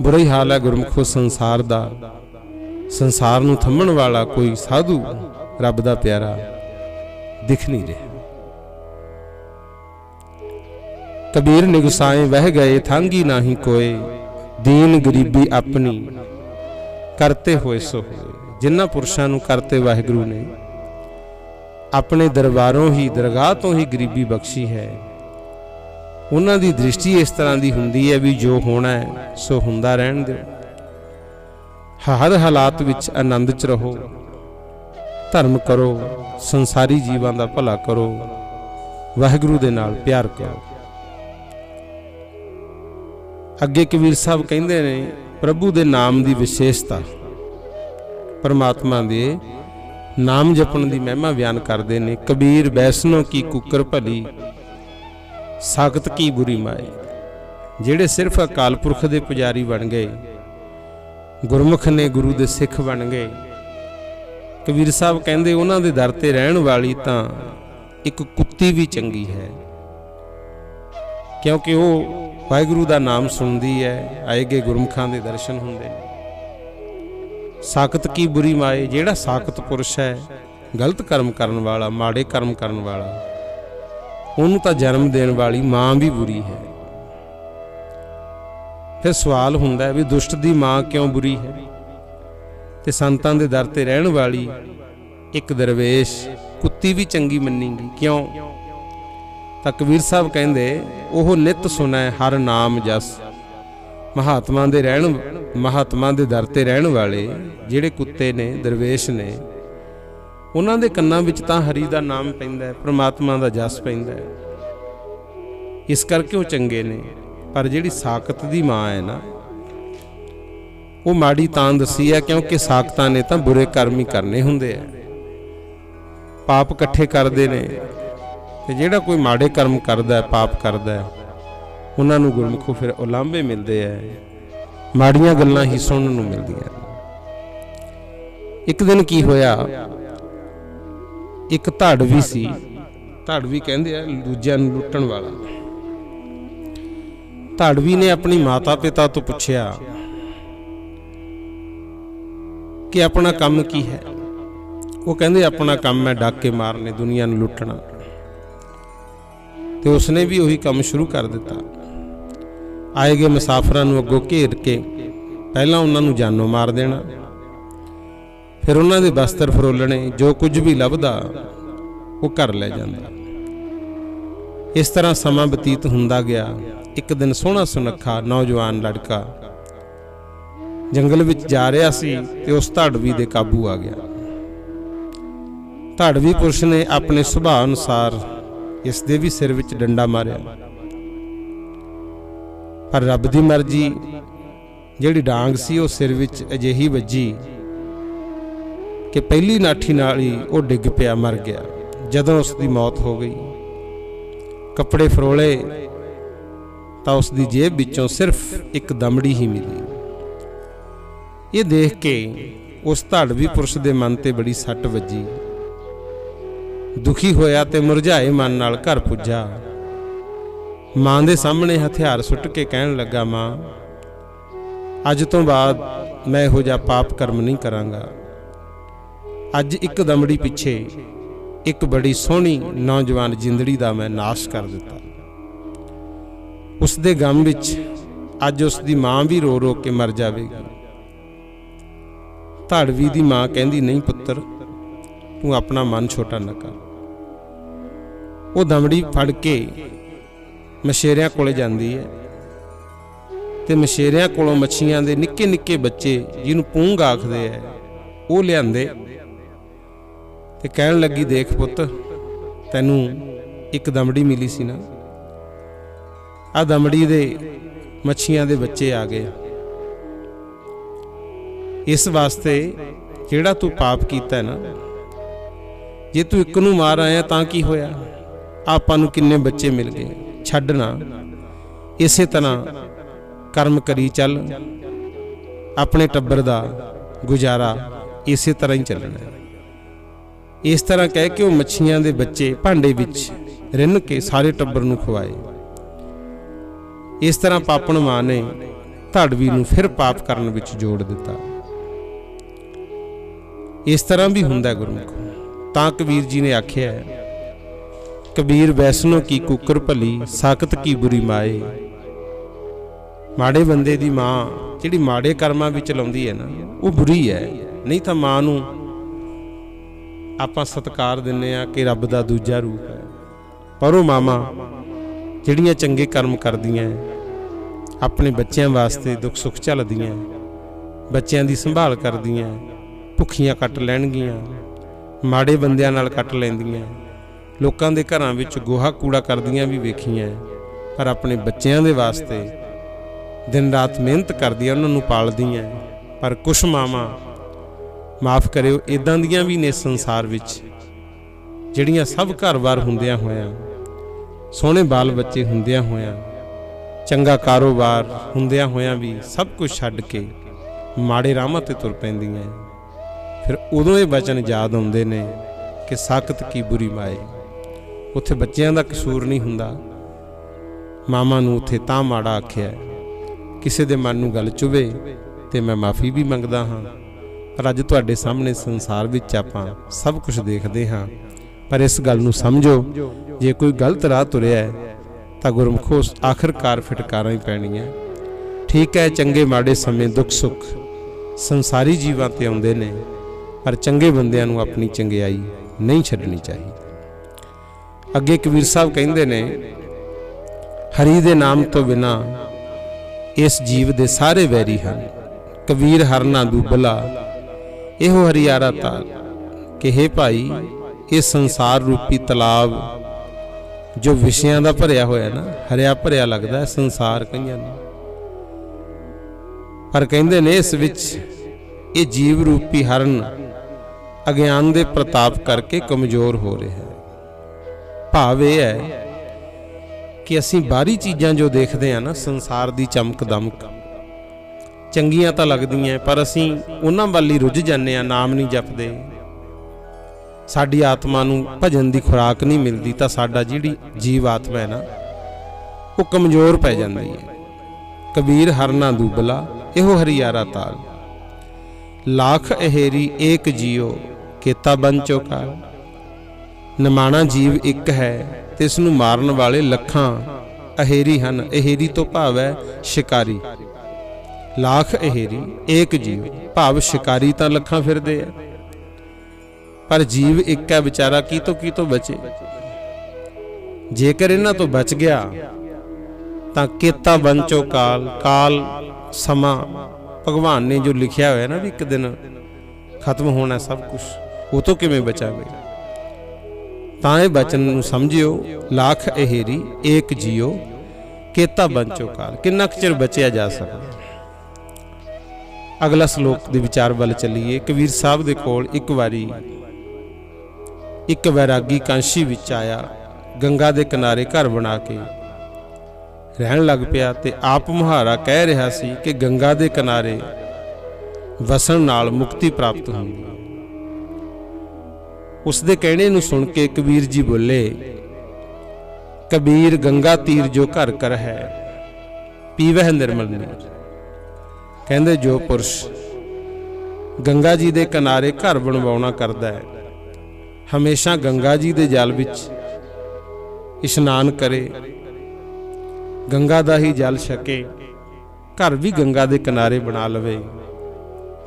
बुरा ही हाल है गुरमुखो संसार दा। संसार नूं थम्मण वाला कोई साधु रब दा प्यारा दिख नहीं रहा। कबीर निगसाए वह गए, थांगी नाही कोय, दीन गरीबी अपनी करते होए सो होए। जिन्हां पुरुषां नूं करते वाहिगुरू ने अपने दरबारों ही, दरगाह तो ही गरीबी बख्शी है, उन्हां दी दृष्टि इस तरह की हुंदी है भी जो होना है सो हुंदा रहण दिओ। हर हालात विच आनंद च रहो, धर्म करो, संसारी जीवां दा भला करो, वाहिगुरू दे नाल प्यार करो। अगे कबीर साहब कहंदे ने प्रभु दे नाम दी विशेषता, परमात्मा दे नाम जपण दी महिमा बयान करदे ने। कबीर वैष्णो की कुकर भली, साकत की बुरी माए। जिहड़े सिर्फ अकाल पुरख दे पुजारी बन गए, गुरमुख ने गुरु दे सिख बन गए, कबीर साहब कहंदे उन्हां दे दर ते रहण वाली तां एक कुत्ती भी चंगी है, क्योंकि वो वाहिगुरू दा नाम सुनदी है, आए गए गुरमुखां दे दर्शन हुंदे। साकत की बुरी माए, जिहड़ा साकत पुरुष है, गलत कर्म करन वाला, माड़े कर्म करन वाला, उन्होंने तो जन्म देने वाली माँ भी बुरी है। फिर सवाल हुंदा है भी दुष्ट दी माँ क्यों बुरी है, ते संतां दे दर ते रहण वाली एक दरवेश कुत्ती भी चंगी मन्नीगी क्यों? तां कबीर साहब कहंदे ओह नित सुनै हर नाम जस। महात्मा दे दर ते रहण वाले जिहड़े कुत्ते ने, दरवेश ने, उन्हां दे कन्नां विच तां हरि दा नाम पैंदा है, परमात्मा दा जस पैंदा है, इस करके वो चंगे ने। पर जिहड़ी साकत दी मां है ना, वो माड़ी तां दसी है क्योंकि साकतां ने तां बुरे कर्म ही करने हुंदे आ, पाप इकट्ठे करदे ने। ते जिहड़ा कोई माड़े कर्म करदा है, पाप करदा है, उन्हां नूं गुरमुखों फिर उलांभे मिलदे आ, माड़ियां गल्लां ही सुणन नूं मिलदियां। एक दिन की होया, एक धाड़वी सी, धाड़वी कहंदे आ दूजिਆਂ ਨੂੰ लुੱਟਣ वाला। धाड़वी ने अपनी माता पिता तो पूछया कि अपना काम की है। वो कहंदे अपना काम है डाके मारने, दुनिया ਨੂੰ लुੱਟਣਾ। तो उसने भी वही काम शुरू कर दिता। आए गए मुसाफिरां ਨੂੰ अगों घेर के पहला उन्होंने जानों मार देना, फिर उन्होंने बस्तर फरोलने, जो कुछ भी लभदा वो घर ले जाता। इस तरह समा बतीत हुंदा गया। एक दिन सोहना सुनखा नौजवान लड़का जंगल विच जा रहा सी ते उस धाड़वी दे काबू आ गया। धाड़वी पुरुष ने अपने सुभाव अनुसार इस दे भी सिर विच डंडा मारिया, पर रब दी मर्जी जिहड़ी डांग सी वो सिर विच अजिही वजी कि पहली नाठी नाल ही वो डिग पिया, मर गया। जदों उसकी मौत हो गई, कपड़े फरोले तो उसकी जेब विचों सिर्फ एक दमड़ी ही मिली। ये देख के उस धाड़वी पुरुष के मन ते बड़ी सट वजी। दुखी होया ते मुरझाए मन नाल घर पुज्जा। मां दे सामने हथियार सुट के कहन लगा, मां अज तो बाद मैं इहो जिहा पाप कर्म नहीं करांगा। अज एक दमड़ी पिछे एक बड़ी सोहनी नौजवान जिंदड़ी दा मैं नाश कर दिता। उस दे गम विच अज उसदी मां भी रो रो के मर जावेगी। धाड़वी दी मां कहंदी, नहीं पुत्र, तू अपना मन छोटा न कर। वो दमड़ी फड़ के मछेरियां कोले जांदी है ते मछेरियां कोलों मच्छियां दे निक्के निक्के बच्चे जिन्हों पूंग आखदे है वो लियांदे ते कहन लगी, देख पुत, तैनू एक दमड़ी मिली सी ना, आ दमड़ी दे मच्छियां दे बच्चे आ गए। इस वास्ते जिहड़ा तू पाप कीता ना, जे तू एक नूं मार आया तां की होया, आपां नूं किन्ने बच्चे मिल गए। छड्ड ना, इसे तरह कर्म करी चल, अपने टब्बर दा गुजारा इसे तरह ही चलना है। इस तरह कह के वो मच्छियां दे बच्चे भांडे विच रिन्न के सारे टब्बर नूं खवाए। इस तरह पापण मां ने धाड़वी नूं फिर पाप करन विच जोड़ दिता। इस तरह भी हुंदा गुरमुख। तां कबीर जी ने आख्या है, कबीर वैसनों की कुकर भली, साकत की बुरी माए। माड़े बंदे दी मां जिहड़ी माड़े कर्मां विच लाउंदी है ना, वो बुरी है। नहीं तां मां नूं आपां सत्कार दिंदे आ कि रब दा दूजा रूप है, पर वो मामा जिहड़ियां चंगे कर्म करदियां, अपने बच्चों वास्ते दुख सुख झलदियां, बच्चों की संभाल करदियां, भुखियां कट लैणगियां, माड़े बंदियां नाल कट लैंदियां, लोकां दे घरां विच गोहा कूड़ा करदियां भी वेखियां, पर अपने बच्चों दे वास्ते दिन रात मेहनत करदियां, उन्हां नूं पालदियां। पर कुछ मावां, माफ़ करियो, इदां दियां भी ने संसार विच जिहड़ियां सब घर-बार हुंदियां होइयां, सोहणे बाल बच्चे हुंदियां होइयां, चंगा कारोबार हुंदियां होइयां भी सब कुछ छड्ड के माड़े राहां ते तुर पैंदियां। फिर उदों ये वचन याद आउंदे ने कि साकत की बुरी माए। उत्थे बच्चियां दा कसूर नहीं हुंदा, मामा नूं उत्थे तां माड़ा आखिया। किसी दे मन नूं गल चुभे ते मैं माफ़ी भी मंगदा हाँ, पर अज तुहाडे सामने संसार विच आपां सब कुछ देखदे हाँ। पर इस गल नूं समझो, जे कोई गलत राह तुरिया है तां गुरमुखो आखिरकार फिटकारां ही पैणीआं। ठीक है, चंगे माड़े समय दुख सुख संसारी जीवां ते आउंदे ने, पर चंगे बंदियां नूं अपनी चंगियाई नहीं छड्डनी चाहिए। अगे कबीर साहब कहिंदे ने, हरि दे नाम तो बिना इस जीव दे सारे वैरी हन। कबीर हर ना दूबला, इहो हरियारा ताल। कि हे भाई, ये संसार रूपी तलाब जो विषयां दा भरिया होया ना, हरिया भरिया लगदा है संसार कईयां नूं, पर कहिंदे ने इस विच ये जीव रूपी हरन अज्ञान दे प्रताप करके कमजोर हो रहा है। भाव यह है कि असीं बाहरी चीज़ां जो देखते हैं ना, संसार दी चमक दमक चंगियां तां लगदियां, पर असीं उन्हां वल ही रुझ जाने आ, नाम नहीं जपदे, साडी आत्मा नूं भजन दी खुराक नहीं मिलती, तां साडा जिहड़ी जीव आत्मा है ना, वो कमजोर पै जांदी है। कबीर हर ना दूबला, इहो हरियारा ताल। लाख अहेरी एक जियो, केता बंचो काल। निमाणा जीव एक है ते इसनूं मारन वाले लखां अहेरी हन। अहेरी तो भाव है शिकारी। लाख अहेरी एक जीव, भाव शिकारी तां लखां फिरदे है, पर जीव एक है बेचारा, की तो बचे। जेकर इन्हां तो बच गया तां केता बंचो काल। काल समा भगवान ने जो लिखिया होया ना भी एक दिन खत्म होना सब कुछ, वो तो किवें बचावे। तां इह बचन नूं समझियो, लाख अहेरी एक जियो, केता बंचो काल। किन्ना चिर बचिया जा सकदा। अगला श्लोक के विचार वाल चलीए। कबीर साहब दे कोल एक वारी एक वैरागी कांशी विच आया, गंगा दे किनारे घर बना के रहन लग पिया ते आप मुहारा कह रहा सी कि गंगा दे किनारे वसन नाल मुक्ति प्राप्त होंदी। उसदे कहने नूं सुन के कबीर जी बोले, कबीर गंगा तीर जो घर कर है, पीवह निर्मल नीर। कहंदे जो पुरुष गंगा जी दे किनारे घर बनवाउणा करदा है, हमेशा गंगा जी दे जल विच इशनान करे, गंगा दा ही जल छके, घर भी गंगा दे किनारे बना लवे,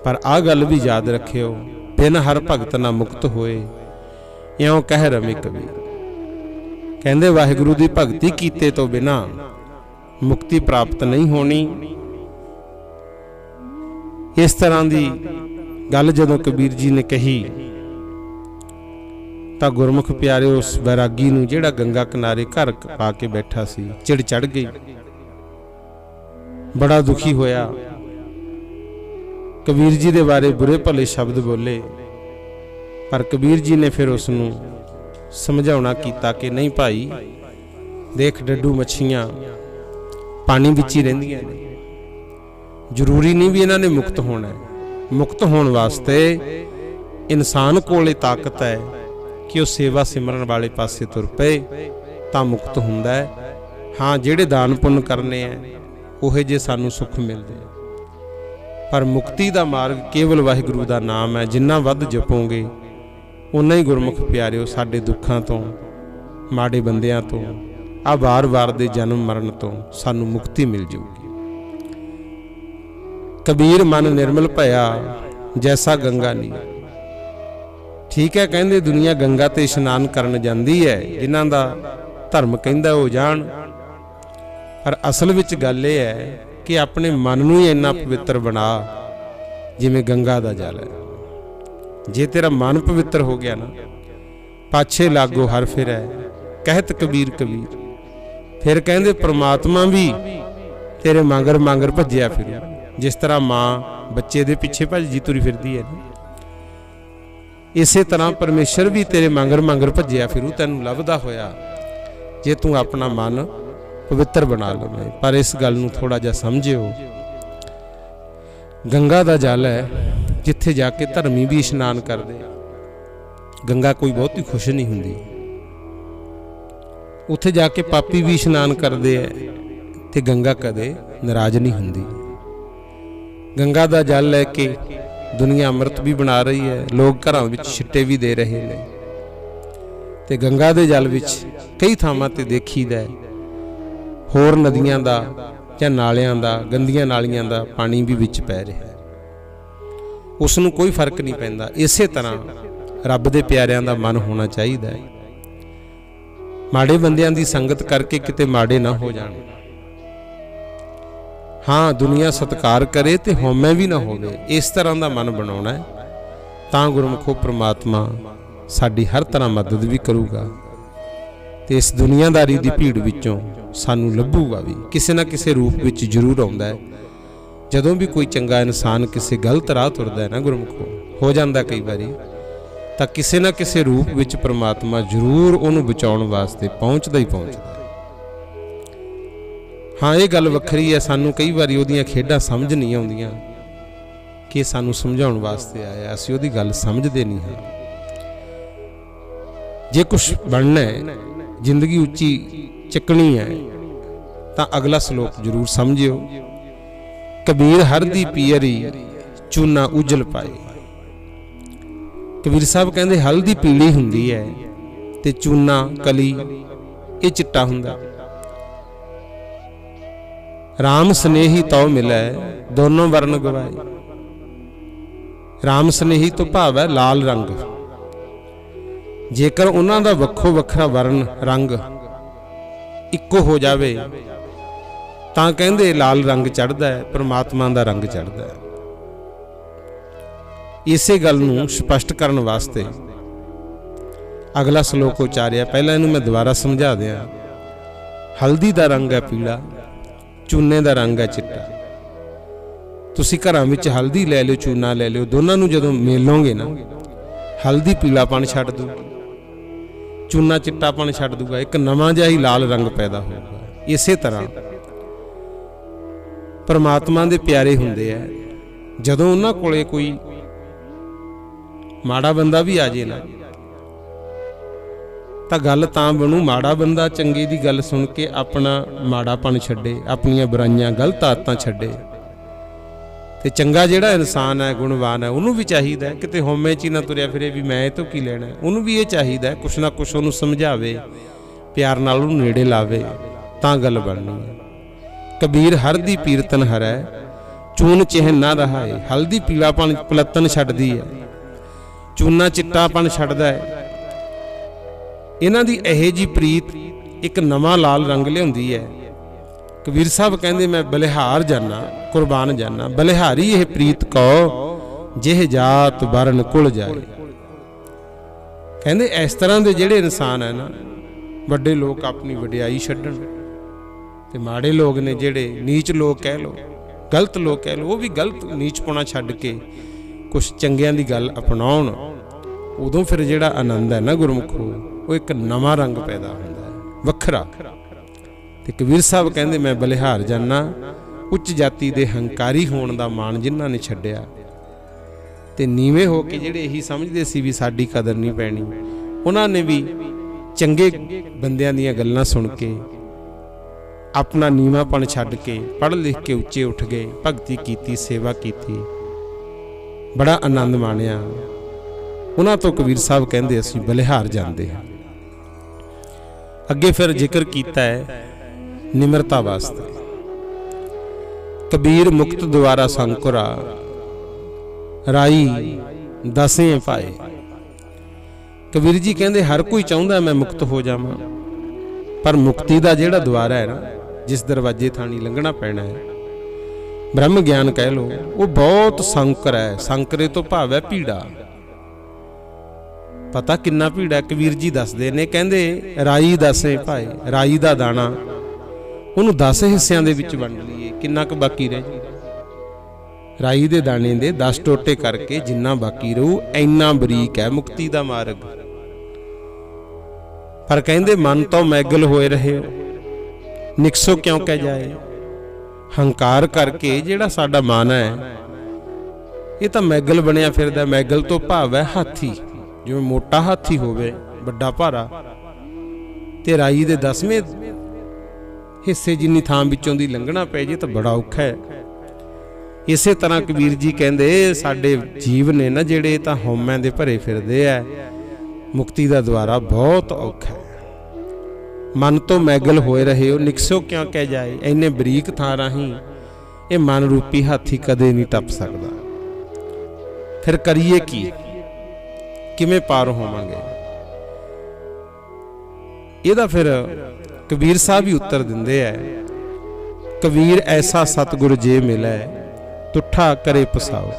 पर आ गल भी याद रखियो, बिन हर भगत ना मुक्त होए, इउं कह रमे कबीर। कहंदे वाहिगुरू दी भगती कीते तो बिना मुक्ति प्राप्त नहीं होनी। इस तरह की गल जदों कबीर जी ने कही तां गुरमुख प्यारे उस वैरागी नूं जिहड़ा गंगा किनारे घर पा के बैठा सी चिड़ चढ़ गई, बड़ा दुखी होया। कबीर जी दे बारे बुरे भले शब्द बोले, पर कबीर जी ने फिर उसनूं समझाउणा कीता कि नहीं भाई, देख डड्डू मच्छियां पानी विच ही रहिंदियां ने, जरूरी नहीं भी इन्हां ने मुक्त होना है। मुक्त होने वास्ते इंसान कोले ताकत है कि वह सेवा सिमरन वाले पासे तुर पे तां मुक्त हुंदा है। हाँ, जिहड़े दान पुण्य करने हैं उहे जे सानू सुख मिलदे, पर मुक्ति दा मार्ग केवल वाहिगुरू दा नाम है। जिन्ना वध जपोगे उन्ना ही गुरमुख प्यारिओ साडे दुखां तो, माड़े बंदियां तो, आ वार-वार दे जन्म मरण तो सानू मुक्ति मिल जाऊगी। कबीर मन निर्मल भया जैसा गंगा नीर। ठीक है, कहंदे दुनिया गंगा ते इशनान करन जांदी है, जिन्हां दा धर्म कहंदा हो जाण, पर असल विच गल इह है कि अपने मन नूं ही इन्ना पवित्र बना जिवें गंगा दा जल है। जे तेरा मन पवित्र हो गया ना, पाछे लागो हर फिरै, कहत कबीर कबीर। फिर कहंदे परमात्मा भी तेरे मांगर मांगर भज्जिया फिरू, जिस तरह मां बच्चे दे पिछे भजदी तुरी फिरदी है ना, इसे तरह परमेश्वर भी तेरे मांगर मांगर भज्जिया फिरू, तैनूं लभदा होया, जे तू अपना मन पवित्र बना लवे। पर इस गल नूं थोड़ा जिहा समझिओ, गंगा दा जल है जिथे जाके धर्मी भी इशनान करदे। गंगा कोई बहुती खुश नहीं हुंदी, उत्थे जाके पापी भी इशनान करदे है ते गंगा कदे नाराज नहीं हुंदी। गंगा दा जल लैके दुनिया अमृत भी बना रही है, लोग घरां विच छिट्टे भी दे रहे ने, ते गंगा दे जल विच कई थावां ते देखीदा है होर नदियां दा जां नालियां दा, गंदियां नालियां दा पानी भी विच पै रहा है, उसनूं कोई फर्क नहीं पैंदा। इसे तरह रब दे प्यारिਆਂ दा मन होना चाहिए, माड़े बंदियां दी संगत करके किते माड़े ना हो जाण। हाँ, दुनिया सत्कार करे ते हौमे भी ना होवे, इस तरह का मन बनाउणा है, तां गुरमुखो परमात्मा साडी हर तरह मदद भी करूगा, ते इस दुनियादारी दी भीड़ विचों सानू लभूगा भी, किसी ना किसी रूप विच जरूर आउंदा है। जदों भी कोई चंगा इंसान किसी गलत राह तुरदा है ना गुरमुखो, हो जाता कई बारी, तां किसी ना किसी रूप विच परमात्मा जरूर उहनूं बचाउण वास्ते पहुँचदा ही पहुँचदा। हाँ, ये गल वखरी है, सानू कई बारी उहदियां खेडां समझ नहीं आउंदियां कि सानू समझाउण वास्ते आया, असीं उहदी गल समझदे नहीं हां। जे कुछ बनना है, जिंदगी उच्ची चकनी है, तां अगला श्लोक जरूर समझिओ। कबीर हर दी पियरी चूना उजल पाए। कबीर साहब कहंदे हल्दी पीली हुंदी है ते चूना कली ये चिट्टा हुंदा। राम स्नेही तो मिलै दोनों वर्ण गवाए। राम स्नेही तो भाव है लाल रंग। जेकर उन्हां दा वक्खो वखरा वर्ण रंग इक्को हो जावे तां कहंदे लाल रंग चढ़दा है, परमात्मा दा रंग चढ़दा है। इसे गल नूं स्पष्ट करन वास्ते अगला श्लोक उचारिया। पहला इनू मैं दोबारा समझा दिया। हल्दी दा रंग है पीला, चूने दा रंग है चिट्टा। तुसी घरां विच हल्दी लै लिओ, चूना लै लिओ, दोनों नूं जदों मेलोगे ना, हल्दी पीलापन छड्ड दूगी, चूना चिट्टापन छड्ड दूगा, एक नवां जिहा ही लाल रंग पैदा होगा। इसे तरह परमात्मा दे प्यारे हुंदे आ, जदों उन्हां कोले कोई माड़ा बंदा भी आ जाए ना, तां गल तां बनू, माड़ा बंदा चंगे दी गल सुन के अपना माड़ापन छड्डे, अपनियां बुराइयां गलत आदतां छड्डे, ते चंगा जिहड़ा इंसान है, गुणवान है, उन्होंने भी चाहिए किते होमे च ही ना तुरिया फिरे भी मैं तो की लेना, उन्होंने भी ये चाहिए कुछ ना कुछ उन्होंने समझावे, प्यार नाल उन्होंने नेड़े लावे, तां गल बननी है। कबीर हर दी पीरतन हरै, चून चिहन ना रहा है। हल्दी पीलापन पलतन छड्डदी है, चूना चिट्टापन छड्डदा है। इन्हां दी इहे जी प्रीत एक नवां लाल रंग लिआउंदी है। कबीर साहब कहंदे मैं बलिहार जाना, कुर्बान जाना, बलिहारी यह प्रीत को जिह जात वरण कुल जाए। कहंदे इस तरह के जिहड़े इंसान है ना, वड्डे लोग अपनी वडियाई छड्डण, ते माड़े लोग ने जिहड़े नीच लोग कह लो, गलत लोग कह लो, वो भी गलत नीचपना छड्ड के कुछ चंगियां दी गल अपनाउण, उदों फिर जिहड़ा आनंद है ना गुरमुखो, वो एक नवां रंग पैदा हुंदा है, वखरा। ते कबीर साहब कहंदे मैं बलिहार जाना, उच्च जाति दे हंकारी होण दा माण जिन्हां ने छड्डिया, ते नीवें हो के जिहड़े यही समझदे सी भी साडी कदर नहीं पैणी, उन्हां ने भी चंगे बंदियां दीयां गल्लां सुण के अपना नीवापन छड्ड के पढ़ लिख के उच्चे उठ गए, भगती कीती, सेवा कीती, बड़ा आनंद माणिया। उन्हां तो कबीर साहब कहंदे असीं बलिहार जांदे हां। अगे फिर जिक्र कीता है निमरता वास्ते। कबीर मुक्त द्वारा संकुरा, राई दसें पाए। कबीर जी कहंदे हर कोई चाहुंदा मैं मुक्त हो जावां, पर मुक्ति दा जिहड़ा द्वारा है ना, जिस दरवाजे थाणी लंघना पैना है, ब्रह्म ज्ञान कह लो, वो बहुत संकर है। संकरे तो भाव है भीड़ा। पता किन्ना भीड़ा कबीर जी दसदे ने, कहंदे राई दसें पाए, राई दा दाना ਉਹਨੂੰ 10 ਹਿੱਸਿਆਂ ਦੇ ਵਿੱਚ ਵੰਡ ਲਈਏ, ਕਿੰਨਾ ਕੁ ਬਾਕੀ ਰਹਿ ਜੀ? ਰਾਈ ਦੇ ਦਾਣੇ ਦੇ 10 ਟੋਟੇ ਕਰਕੇ ਜਿੰਨਾ ਬਾਕੀ ਰਹੂ, ਇੰਨਾ ਬਰੀਕ ਹੈ ਮੁਕਤੀ ਦਾ ਮਾਰਗ। ਪਰ ਕਹਿੰਦੇ ਮਨ ਤੋਂ ਮੈਗਲ ਹੋਏ ਰਹੇ ਹੋ, ਨਿਕਸੋ ਕਿਉਂ ਕਹਿ ਜਾਏ। ਹੰਕਾਰ ਕਰਕੇ ਜਿਹੜਾ ਸਾਡਾ ਮਨ ਹੈ, ਇਹ ਤਾਂ ਮੈਗਲ ਬਣਿਆ ਫਿਰਦਾ। ਮੈਗਲ ਤੋਂ ਭਾਵ ਹੈ ਹਾਥੀ, ਜਿਵੇਂ ਮੋਟਾ ਹਾਥੀ ਹੋਵੇ ਵੱਡਾ ਭਾਰਾ, ਤੇ ਰਾਈ ਦੇ 10ਵੇਂ हिस्से जिन्नी थां विचों दी लंघना पै जे तो बड़ा औखा है। इसे तरह कबीर जी कहंदे साडे जीव ने ना जिहड़े तां हौमिਆਂ दे भरे फिरदे आ, मुक्ति दा द्वारा बहुत औखा है। मन तो मैगल होए रहे हो, निकसो क्यों कह जाए। इन्ने बरीक थां राहीं ये मन रूपी हाथी कदे नहीं टप सकदा। फिर करिए की, किवें पार होवांगे? इहदा फिर कबीर साहब ही उत्तर दिंदे है, कबीर ऐसा सतगुर जे मिलै तुठा करे पसाओ।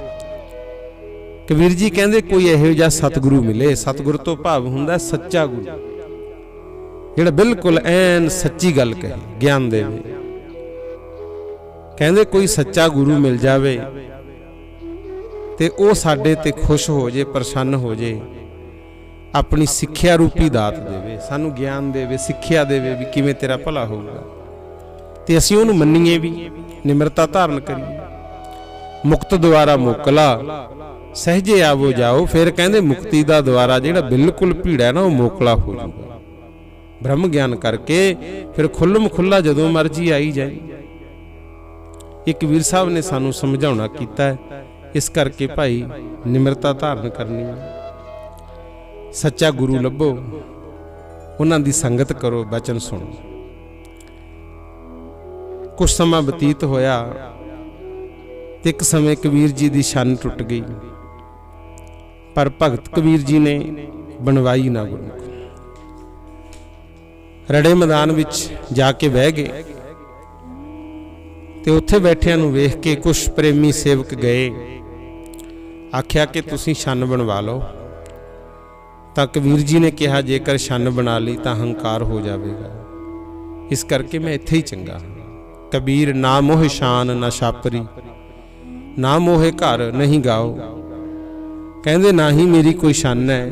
कबीर जी कहंदे कोई इहो जिहा सतगुरु मिले। सतगुर तो भाव हुंदा सच्चा गुरु, जिहड़ा बिल्कुल ऐन सच्ची गल कहे, ज्ञान देवे। कहंदे कोई सच्चा गुरु मिल जावे ते ओ साडे ते खुश हो जे, प्रसन्न हो जे, अपनी सिक्ख्या रूपी दात देवे, सानू ज्ञान देवे, सिक्ख्या देवे भी किवें तेरा भला होगा, ते असीं उहनूं मन्नीए भी, निमरता धारण करिए। मुक्त द्वारा मोकला सहजे आवो जाओ। फिर कहंदे मुक्ति दा द्वारा जिहड़ा बिल्कुल भीड़ा है ना, वो मोकला हो जाऊगा ब्रह्म ज्ञान करके। फिर खुल्लम खुल्ला जदों मर्जी आई जाए। ये कबीर साहब ने सानू समझाउणा कीता है। इस करके भाई निमरता धारण करनी है। सच्चा गुरु लभो, उन्हां दी संगत करो, बचन सुनो। कुछ समा बतीत होया ते एक समय कबीर जी दी शन टुट गई, पर भगत कबीर जी ने बनवाई ना गुरमुख। रड़े मैदान विच जाके बह गए ते उत्थे बैठियां नूं वेख के कुछ प्रेमी सेवक गए, आख्या कि तुसीं शन बनवा लो। ਤਾਂ कबीर जी ने कहा जेकर शन बना ली तो हंकार हो जाएगा, इस करके मैं इत्थे ही चंगा। कबीर ना मोह शान ना छापरी, ना मोहे घर नहीं गाओ। कहंदे ना ही मेरी कोई शन है,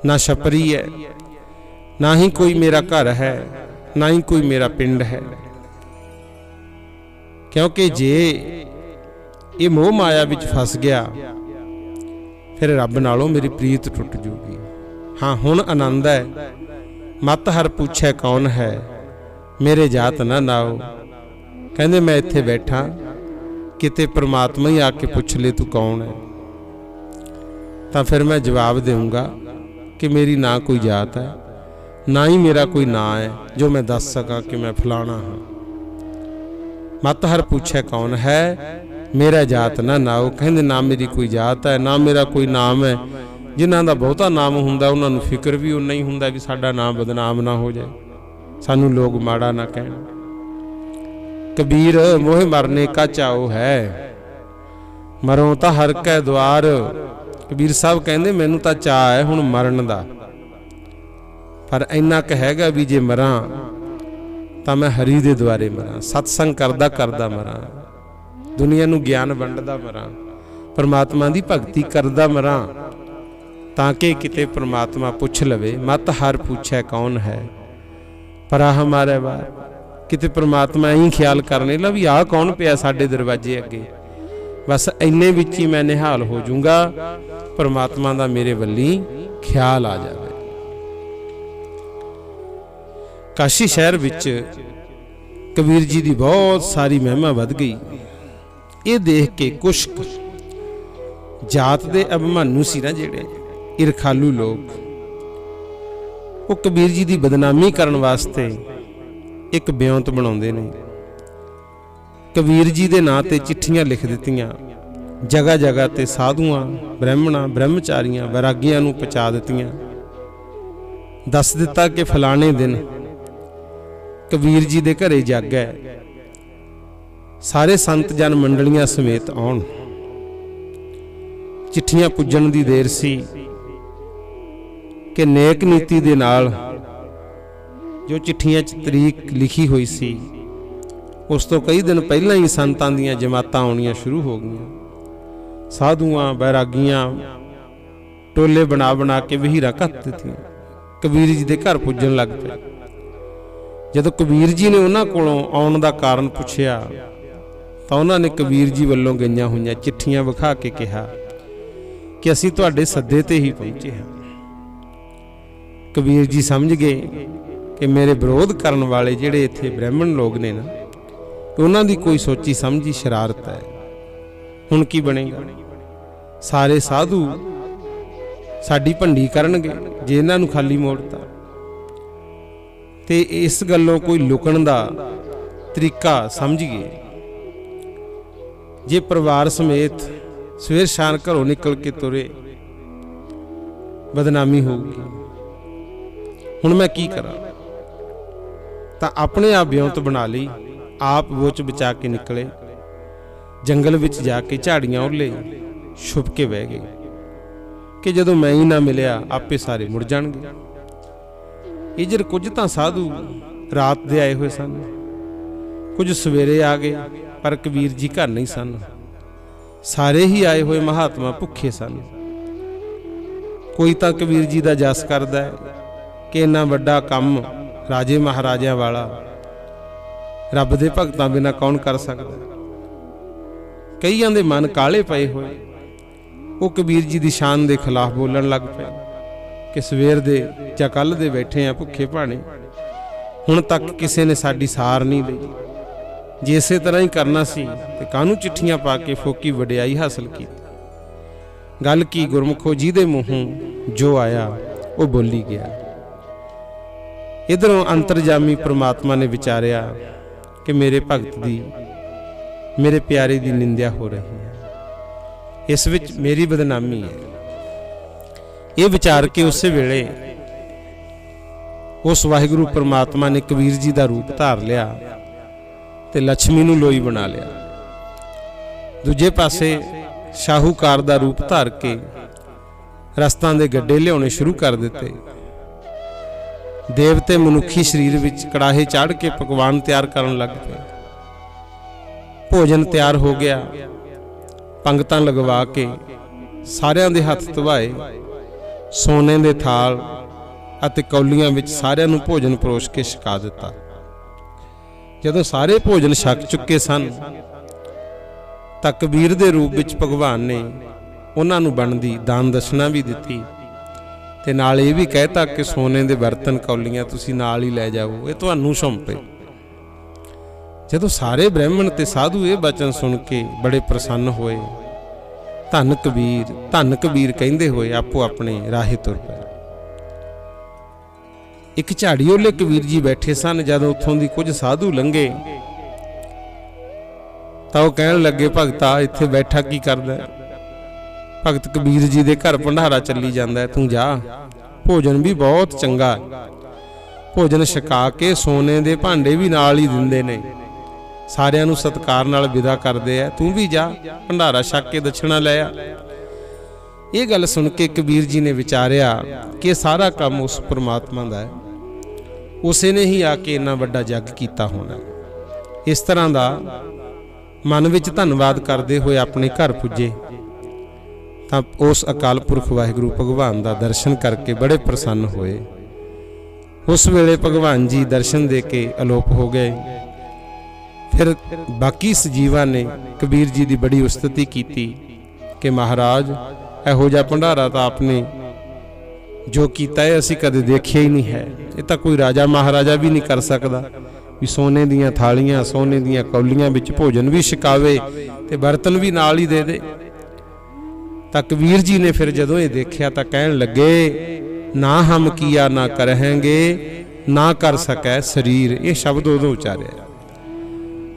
ना छपरी है, ना ही कोई मेरा घर है, ना ही कोई मेरा पिंड है। क्योंकि जे ये मोह माया विच फस गया फिर रब नालों मेरी प्रीत टुट जूगी। हाँ हुण आनंद है, मत हर पूछे कौन है, मेरे जात ना नाओ। कहंदे मैं इत्थे बैठा, किते परमात्मा ही आके पुछ ले तू कौन है, तो फिर मैं जवाब दूंगा कि मेरी ना कोई जात है, ना ही मेरा कोई ना है जो मैं दस सका कि मैं फलाना हाँ। मत हर पूछे कौन है, मेरा जात ना नाओ। कहंदे ना मेरी कोई जात है, ना मेरा कोई नाम है। जिन्हां दा बहुता नाम हुंदा उन्हां नूं फिक्र भी उन्ना ही हुंदा भी साडा नाम बदनाम ना हो जाए, सानू लोग माड़ा ना कहण। कबीर मोह मरने का चाओ है, मरों तां हर कै द्वार। कबीर साहब कहंदे मैनू तां चाह है हुण मरण दा, पर इन्ना क हैगा भी जे मरां तां मैं हरी दे द्वारे मरां, सत्संग करदा करदा मरां, दुनिया नूं ज्ञान वंडदा मरां, परमात्मा दी भगती करदा मरां, ताकि किते परमात्मा पुछ लवे मत हर पूछे कौन है, परा हमारे बार। किते परमात्मा ही ख्याल करने ला भी आ कौन पिया साडे दरवाजे अगे, बस इन्ने विच ही मैं निहाल हो जाऊंगा, परमात्मा दा मेरे वल्ली ख्याल आ जाए। काशी शहर विच कबीर जी की बहुत सारी महिमा वध गई। ये देख के कुछ जात दे अभिमानू सी ना जेड़े ईरखालू लोग, वो कबीर जी की बदनामी करन वास्ते एक ब्योंत बनाउंदे ने। कबीर जी दे नां ते चिट्ठियां लिख दित्तियां, जगह जगह ते साधुआं, ब्राह्मणां, ब्रह्मचारियां, वैरागियां नूं पहुंचा दित्तियां। दस दिता कि फलाने दिन कबीर जी दे घरे जागै, सारे संत जन मंडलियां समेत आउण। चिट्ठियां पुजण दी देर सी कि नेक नीति दे नाल जो चिट्ठियां च तरीक लिखी हुई सी, उस तो कई दिन पहलां ही संतां दीयां जमातां आउणियां शुरू हो गईयां। साधुआं, बैरागियां टोले बना बना के वहीरा घत दित्तियां, कबीर जी दे घर पुजण लग पए। जदों कबीर जी ने उन्हां कोलों आउण दा कारण पुछिया तां उन्हां ने कबीर जी वल्लों गईयां होईयां चिट्ठियां विखा के कहा कि असीं तुहाडे सद्दे ते ही पहुंचे हां। कबीर जी समझ गए कि मेरे विरोध करन वाले जिहड़े इत्थे ब्राह्मण लोग ने ना, उन्हां दी कोई सोची समझी शरारत है। हुण की बनेगा? सारे साधु साडी भंडी करनगे जे इन्हां नूं खाली मोड़ता। ते इस गल्लों कोई लुकण दा तरीका समझ गए। जे परिवार समेत सवेर शाम घरों निकल के तुरे, बदनामी होगी। हुण मैं की करा? तां अपने आप ब्योंत बना ली, आप वोच बचा के निकले, जंगल विच जाके झाड़ियां ओले छुप के बह गए कि जदों मैं ही ना मिलिया आपे सारे मुड़ जाणगे। इजर कुछ तां साधु रात दे आए हुए सन, कुछ सवेरे आ गए, पर कबीर जी घर नहीं सन। सारे ही आए हुए महात्मा भुखे सन। कोई तां कबीर जी दा जस करदा है कि इन्ना वड्डा काम राजे महाराजिਆਂ वाला रब दे भगतां बिना कौन कर सकदा। कईयां दे मन काले पए होए, वो कबीर जी दी शान दे खिलाफ बोलण लग पए कि सवेर दे जां कल दे बैठे आ भुखे भाणे, हुण तक किसी ने साडी सार नहीं लई। जे इसे तरह ही करना सी ते कानू चिट्ठियां पा के फोकी वडियाई हासिल की। गल की गुरमुखो जी दे मूहों जो आया वो बोली गया। इधरों अंतरजामी परमात्मा ने विचारिया कि मेरे भगत दी, मेरे प्यारे दी निंदा हो रही है, इस विच मेरी बदनामी है। ये विचार के उस वेले उस वाहिगुरू परमात्मा ने कबीर जी का रूप धार लिया ते लक्ष्मी नूं लोई बना लिया। दूजे पासे शाहूकार का रूप धार के रस्तां दे गड्डे लियाने शुरू कर दिते। देवते मनुखी शरीर विच कड़ाहे चाढ़ के पकवान तैयार करन लग पे। भोजन तैयार हो गया, पंगतां लगवा के सारिਆਂ ਦੇ हत्थ ਧਵਾਏ, सोने ਦੇ थाल ਅਤੇ ਕੌਲੀਆਂ ਵਿੱਚ ਸਾਰਿਆਂ ਨੂੰ ਭੋਜन ਪਰੋਸ ਕੇ ਛਕਾ ਦਿੱਤਾ। ਜਦੋਂ ਸਾਰੇ ਭੋਜਨ ਛਕ ਚੁੱਕੇ ਸਨ ਤਾਂ ਕਬੀਰ ਦੇ ਰੂਪ ਵਿੱਚ ਭਗਵਾਨ ਨੇ ਉਹਨਾਂ ਨੂੰ ਬਣਦੀ ਦਾਨ ਦਸ਼ਨਾ ਵੀ ਦਿੱਤੀ ਤੇ ਨਾਲ ਇਹ ਵੀ ਕਹਿਤਾ ਕਿ ਸੋਨੇ ਦੇ ਬਰਤਨ ਕੌਲੀਆਂ ਤੁਸੀਂ ਨਾਲ ਹੀ ਲੈ ਜਾਓ, ਇਹ ਤੁਹਾਨੂੰ ਸੌਂਪੇ। ਜਦੋਂ ਸਾਰੇ ਬ੍ਰਾਹਮਣ ਤੇ ਸਾਧੂ ਇਹ ਬਚਨ ਸੁਣ ਕੇ ਬੜੇ ਪ੍ਰਸੰਨ ਹੋਏ, ਧੰਨ ਕਬੀਰ ਕਹਿੰਦੇ ਹੋਏ ਆਪੋ ਆਪਣੇ ਰਾਹੇ ਤੁਰ ਪਏ। ਇੱਕ ਝਾੜੀ ਓਲੇ ਕਬੀਰ ਜੀ ਬੈਠੇ ਸਨ। ਜਦੋਂ ਉੱਥੋਂ ਦੀ ਕੁਝ ਸਾਧੂ ਲੰਘੇ ਤਾਂ ਉਹ ਕਹਿਣ ਲੱਗੇ, ਭਗਤਾ ਇੱਥੇ ਬੈਠਾ ਕੀ ਕਰਦਾ? ਭਗਤ ਕਬੀਰ ਜੀ ਦੇ ਘਰ ਭੰਡਾਰਾ ਚੱਲੀ ਜਾਂਦਾ, ਤੂੰ ਜਾ, ਭੋਜਨ ਵੀ ਬਹੁਤ ਚੰਗਾ, ਭੋਜਨ ਛਕਾ ਕੇ ਸੋਨੇ ਦੇ ਭਾਂਡੇ ਵੀ ਨਾਲ ਹੀ ਦਿੰਦੇ ਨੇ, ਸਾਰਿਆਂ ਨੂੰ ਸਤਿਕਾਰ ਨਾਲ ਵਿਦਾ ਕਰਦੇ ਆ, ਤੂੰ ਵੀ ਜਾ ਭੰਡਾਰਾ ਛਕ ਕੇ ਦਛਣਾ ਲੈ ਆ। ਇਹ ਗੱਲ ਸੁਣ ਕੇ ਕਬੀਰ ਜੀ ਨੇ ਵਿਚਾਰਿਆ ਕਿ ਸਾਰਾ ਕੰਮ ਉਸ ਪਰਮਾਤਮਾ ਦਾ ਹੈ, ਉਸੇ ਨੇ ਹੀ ਆ ਕੇ ਇੰਨਾ ਵੱਡਾ ਜੱਗ ਕੀਤਾ ਹੋਣਾ। ਇਸ ਤਰ੍ਹਾਂ ਦਾ ਮਨ ਵਿੱਚ ਧੰਨਵਾਦ ਕਰਦੇ ਹੋਏ ਆਪਣੇ ਘਰ ਪੁੱਜੇ ਤਾਂ ਉਸ ਅਕਾਲ ਪੁਰਖ ਵਾਹਿਗੁਰੂ ਭਗਵਾਨ ਦਾ ਦਰਸ਼ਨ ਕਰਕੇ ਬੜੇ ਪ੍ਰਸੰਨ ਹੋਏ। ਉਸ ਵੇਲੇ ਭਗਵਾਨ ਜੀ ਦਰਸ਼ਨ ਦੇ ਕੇ ਅਲੋਪ ਹੋ ਗਏ। ਫਿਰ ਬਾਕੀ ਸਜੀਵਾਂ ਨੇ ਕਬੀਰ ਜੀ ਦੀ ਬੜੀ ਉਸਤਤੀ ਕੀਤੀ ਕਿ ਮਹਾਰਾਜ ਇਹੋ ਜਿਹਾ ਭੰਡਾਰਾ ਤਾਂ ਆਪਨੇ ਜੋ ਕੀਤਾ ਹੈ ਅਸੀਂ ਕਦੇ ਦੇਖਿਆ ਹੀ ਨਹੀਂ ਹੈ, ਇਹ ਤਾਂ ਕੋਈ ਰਾਜਾ ਮਹਾਰਾਜਾ ਵੀ ਨਹੀਂ ਕਰ ਸਕਦਾ ਵੀ ਸੋਨੇ ਦੀਆਂ ਥਾਲੀਆਂ ਸੋਨੇ ਦੀਆਂ ਕੌਲੀਆਂ ਵਿੱਚ ਭੋਜਨ ਵੀ ਛਕਾਵੇ ਤੇ ਬਰਤਨ ਵੀ ਨਾਲ ਹੀ ਦੇ ਦੇ। ਤਾਂ ਕਬੀਰ ਜੀ ਨੇ ਫਿਰ ਜਦੋਂ ਇਹ ਦੇਖਿਆ ਤਾਂ ਕਹਿਣ ਲੱਗੇ, ਨਾ ਹਮ ਕੀਆ ਨਾ ਕਰਹਿੰਗੇ ਨਾ ਕਰ ਸਕੈ ਸਰੀਰ। ਇਹ ਸ਼ਬਦ ਉਦੋਂ ਉਚਾਰਿਆ।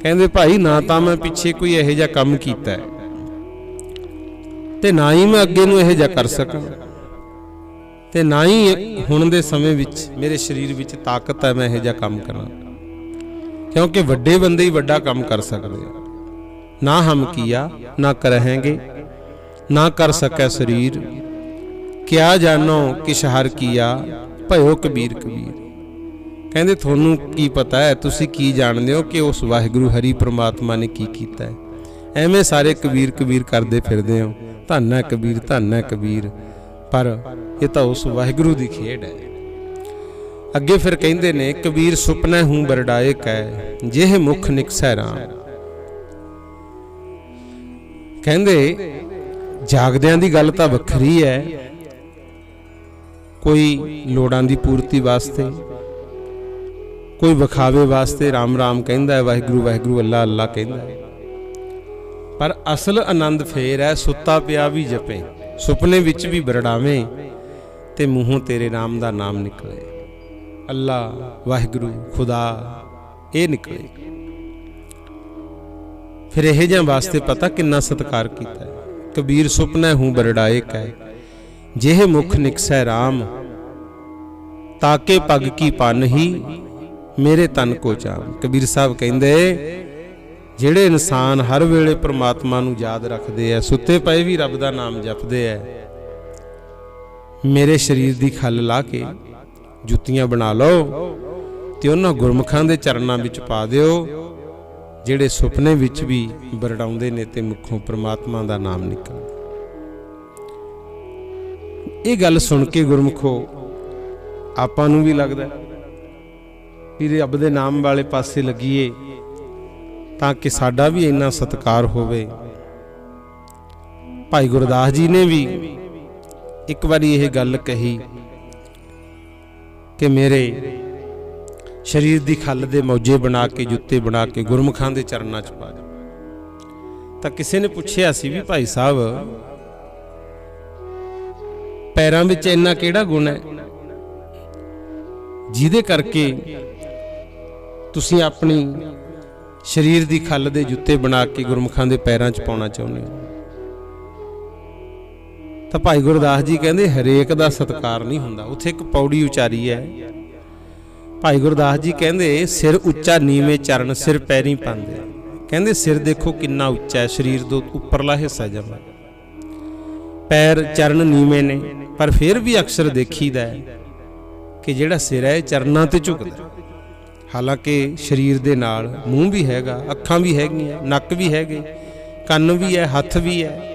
ਕਹਿੰਦੇ ਭਾਈ ਨਾ ਤਾਂ ਮੈਂ ਪਿੱਛੇ ਕੋਈ ਇਹੋ ਜਿਹਾ ਕੰਮ ਕੀਤਾ ਤੇ ਨਾ ਹੀ ਮੈਂ ਅੱਗੇ ਨੂੰ ਇਹੋ ਜਿਹਾ ਕਰ ਸਕਾਂ ਤੇ ਨਾ ਹੀ ਹੁਣ ਦੇ ਸਮੇਂ ਵਿੱਚ ਮੇਰੇ ਸਰੀਰ ਵਿੱਚ ਤਾਕਤ ਹੈ ਮੈਂ ਇਹੋ ਜਿਹਾ ਕੰਮ ਕਰਾਂ, ਕਿਉਂਕਿ ਵੱਡੇ ਬੰਦੇ ਹੀ ਵੱਡਾ ਕੰਮ ਕਰ ਸਕਦੇ ਆ। ਨਾ ਹਮ ਕੀਆ ਨਾ ਕਰਹਿੰਗੇ ਨਾ ਕਰ ਸਕੈ ਸਰੀਰ, ਕਿਆ ਜਾਨੋ ਕਿਛ ਹਰ ਕੀਆ ਭਇਓ ਕਬੀਰ। ਕਹਿੰਦੇ ਤੁਹਾਨੂੰ ਕੀ ਪਤਾ ਹੈ, ਤੁਸੀਂ ਕੀ ਜਾਣਦੇ ਹੋ ਕਿ ਉਸ ਵਾਹਿਗੁਰੂ ਹਰੀ ਪ੍ਰਮਾਤਮਾ ਨੇ ਕੀ ਕੀਤਾ ਹੈ? ਐਵੇਂ ਸਾਰੇ ਕਬੀਰ ਕਰਦੇ ਫਿਰਦੇ ਹੋ, ਧੰਨ ਹੈ ਕਬੀਰ, ਪਰ ਇਹ ਤਾਂ ਉਸ ਵਾਹਿਗੁਰੂ ਦੀ ਖੇਡ ਹੈ। ਅੱਗੇ ਫਿਰ ਕਹਿੰਦੇ ਨੇ, ਕਬੀਰ ਸੁਪਨੇ ਹੂੰ ਬਰਡਾਏ ਕੈ ਜਿਹੇ ਮੁਖ ਨਿਕਸੈ ਰਾਮ। ਕਹਿੰਦੇ ਜਾਗਦਿਆਂ ਦੀ ਗੱਲ ਤਾਂ ਵੱਖਰੀ ਹੈ, ਕੋਈ ਲੋੜਾਂ ਦੀ ਪੂਰਤੀ ਵਾਸਤੇ, ਕੋਈ ਵਿਖਾਵੇ ਵਾਸਤੇ ਰਾਮ ਰਾਮ ਕਹਿੰਦਾ ਹੈ, ਵਾਹਿਗੁਰੂ ਅੱਲਾ ਅੱਲਾ ਕਹਿੰਦਾ ਹੈ, ਪਰ ਅਸਲ ਆਨੰਦ ਫੇਰ ਹੈ ਸੁੱਤਾ ਪਿਆ ਵੀ ਜਪੇ, ਸੁਪਨੇ ਵਿੱਚ ਵੀ ਬਰੜਾਵੇਂ ਤੇ ਮੂੰਹੋਂ ਤੇਰੇ ਨਾਮ ਦਾ ਨਾਮ ਨਿਕਲੇ, ਅੱਲਾ ਵਾਹਿਗੁਰੂ ਖੁਦਾ ਇਹ ਨਿਕਲੇ। ਫਿਰ ਇਹ ਜਿਹਾ ਵਾਸਤੇ ਪਤਾ ਕਿੰਨਾ ਸਤਿਕਾਰ ਕੀਤਾ ਹੈ। ਕਬੀਰ ਸੁਪਨੇ ਹੂੰ ਬਰੜਾਏ ਕੈ ਜਿਹੇ ਮੁਖ ਨਿਕਸੈ ਰਾਮ, ਤਾਕੇ ਪਗ ਕੀ ਪਨ ਹੀ ਮੇਰੇ ਤਨ ਕੋ ਚਾਮ। ਕਬੀਰ ਸਾਹਿਬ ਕਹਿੰਦੇ ਜਿਹੜੇ ਇਨਸਾਨ ਹਰ ਵੇਲੇ ਪ੍ਰਮਾਤਮਾ ਨੂੰ ਯਾਦ ਰੱਖਦੇ ਆ, ਸੁੱਤੇ ਪਏ ਵੀ ਰੱਬ ਦਾ ਨਾਮ ਜਪਦੇ ਆ, ਮੇਰੇ ਸਰੀਰ ਦੀ ਖੱਲ ਲਾ ਕੇ ਜੁੱਤੀਆਂ ਬਣਾ ਲਓ ਤੇ ਉਹਨਾਂ ਗੁਰਮੁਖਾਂ ਦੇ ਚਰਨਾਂ ਵਿੱਚ ਪਾ ਦਿਓ ਜਿਹੜੇ ਸੁਪਨੇ ਵਿੱਚ ਵੀ ਬਰੜਾਉਂਦੇ ਨੇ ਤੇ ਮੁਖੋਂ ਪ੍ਰਮਾਤਮਾ ਦਾ ਨਾਮ ਨਿਕਲਦਾ। ਇਹ ਗੱਲ ਸੁਣ ਕੇ ਗੁਰਮੁਖੋ ਆਪਾਂ ਨੂੰ ਵੀ ਲੱਗਦਾ ਵੀ ਰੱਬ ਦੇ ਨਾਮ ਵਾਲੇ ਪਾਸੇ ਲੱਗੀਏ ਤਾਂ ਕਿ ਸਾਡਾ ਵੀ ਇੰਨਾ ਸਤਿਕਾਰ ਹੋਵੇ। ਭਾਈ ਗੁਰਦਾਸ ਜੀ ਨੇ ਵੀ ਇੱਕ ਵਾਰੀ ਇਹ ਗੱਲ ਕਹੀ ਕਿ ਮੇਰੇ ਸਰੀਰ ਦੀ ਖੱਲ ਦੇ ਮੌਜੇ ਬਣਾ ਕੇ ਜੁੱਤੇ ਬਣਾ ਕੇ ਗੁਰਮੁਖਾਂ ਦੇ ਚਰਨਾਂ 'ਚ ਪਾ ਦਿਓ। ਤਾਂ ਕਿਸੇ ਨੇ ਪੁੱਛਿਆ ਸੀ ਵੀ ਭਾਈ ਸਾਹਿਬ ਪੈਰਾਂ ਵਿੱਚ ਇੰਨਾ ਕਿਹੜਾ ਗੁਣ ਹੈ ਜਿਹਦੇ ਕਰਕੇ ਤੁਸੀਂ ਆਪਣੀ ਸਰੀਰ ਦੀ ਖੱਲ ਦੇ ਜੁੱਤੇ ਬਣਾ ਕੇ ਗੁਰਮੁਖਾਂ ਦੇ ਪੈਰਾਂ 'ਚ ਪਾਉਣਾ ਚਾਹੁੰਦੇ ਹੋ? ਤਾਂ ਭਾਈ ਗੁਰਦਾਸ ਜੀ ਕਹਿੰਦੇ ਹਰੇਕ ਦਾ ਸਤਿਕਾਰ ਨਹੀਂ ਹੁੰਦਾ। ਉੱਥੇ ਇੱਕ ਪੌੜੀ ਉਚਾਰੀ ਹੈ। ਭਾਈ ਗੁਰਦਾਸ ਜੀ ਕਹਿੰਦੇ ਸਿਰ ਉੱਚਾ ਨੀਵੇਂ ਚਰਨ ਸਿਰ ਪੈਰੀਂ ਪਾਉਂਦੇ। ਕਹਿੰਦੇ ਸਿਰ ਦੇਖੋ ਕਿੰਨਾ ਉੱਚਾ ਹੈ, ਸਰੀਰ ਦਾ ਉੱਪਰਲਾ ਹਿੱਸਾ ਜਮਾ, ਪੈਰ ਚਰਨ ਨੀਵੇਂ ਨੇ, ਪਰ ਫਿਰ ਵੀ ਅਕਸਰ ਦੇਖੀਦਾ ਹੈ ਕਿ ਜਿਹੜਾ ਸਿਰ ਹੈ ਚਰਨਾਂ ਤੇ ਝੁਕਦਾ। ਹਾਲਾਂਕਿ ਸਰੀਰ ਦੇ ਨਾਲ ਮੂੰਹ ਵੀ ਹੈਗਾ, ਅੱਖਾਂ ਵੀ ਹੈਗੀਆਂ, ਨੱਕ ਵੀ ਹੈਗੇ, ਕੰਨ ਵੀ ਹੈ, ਹੱਥ ਵੀ ਹੈ।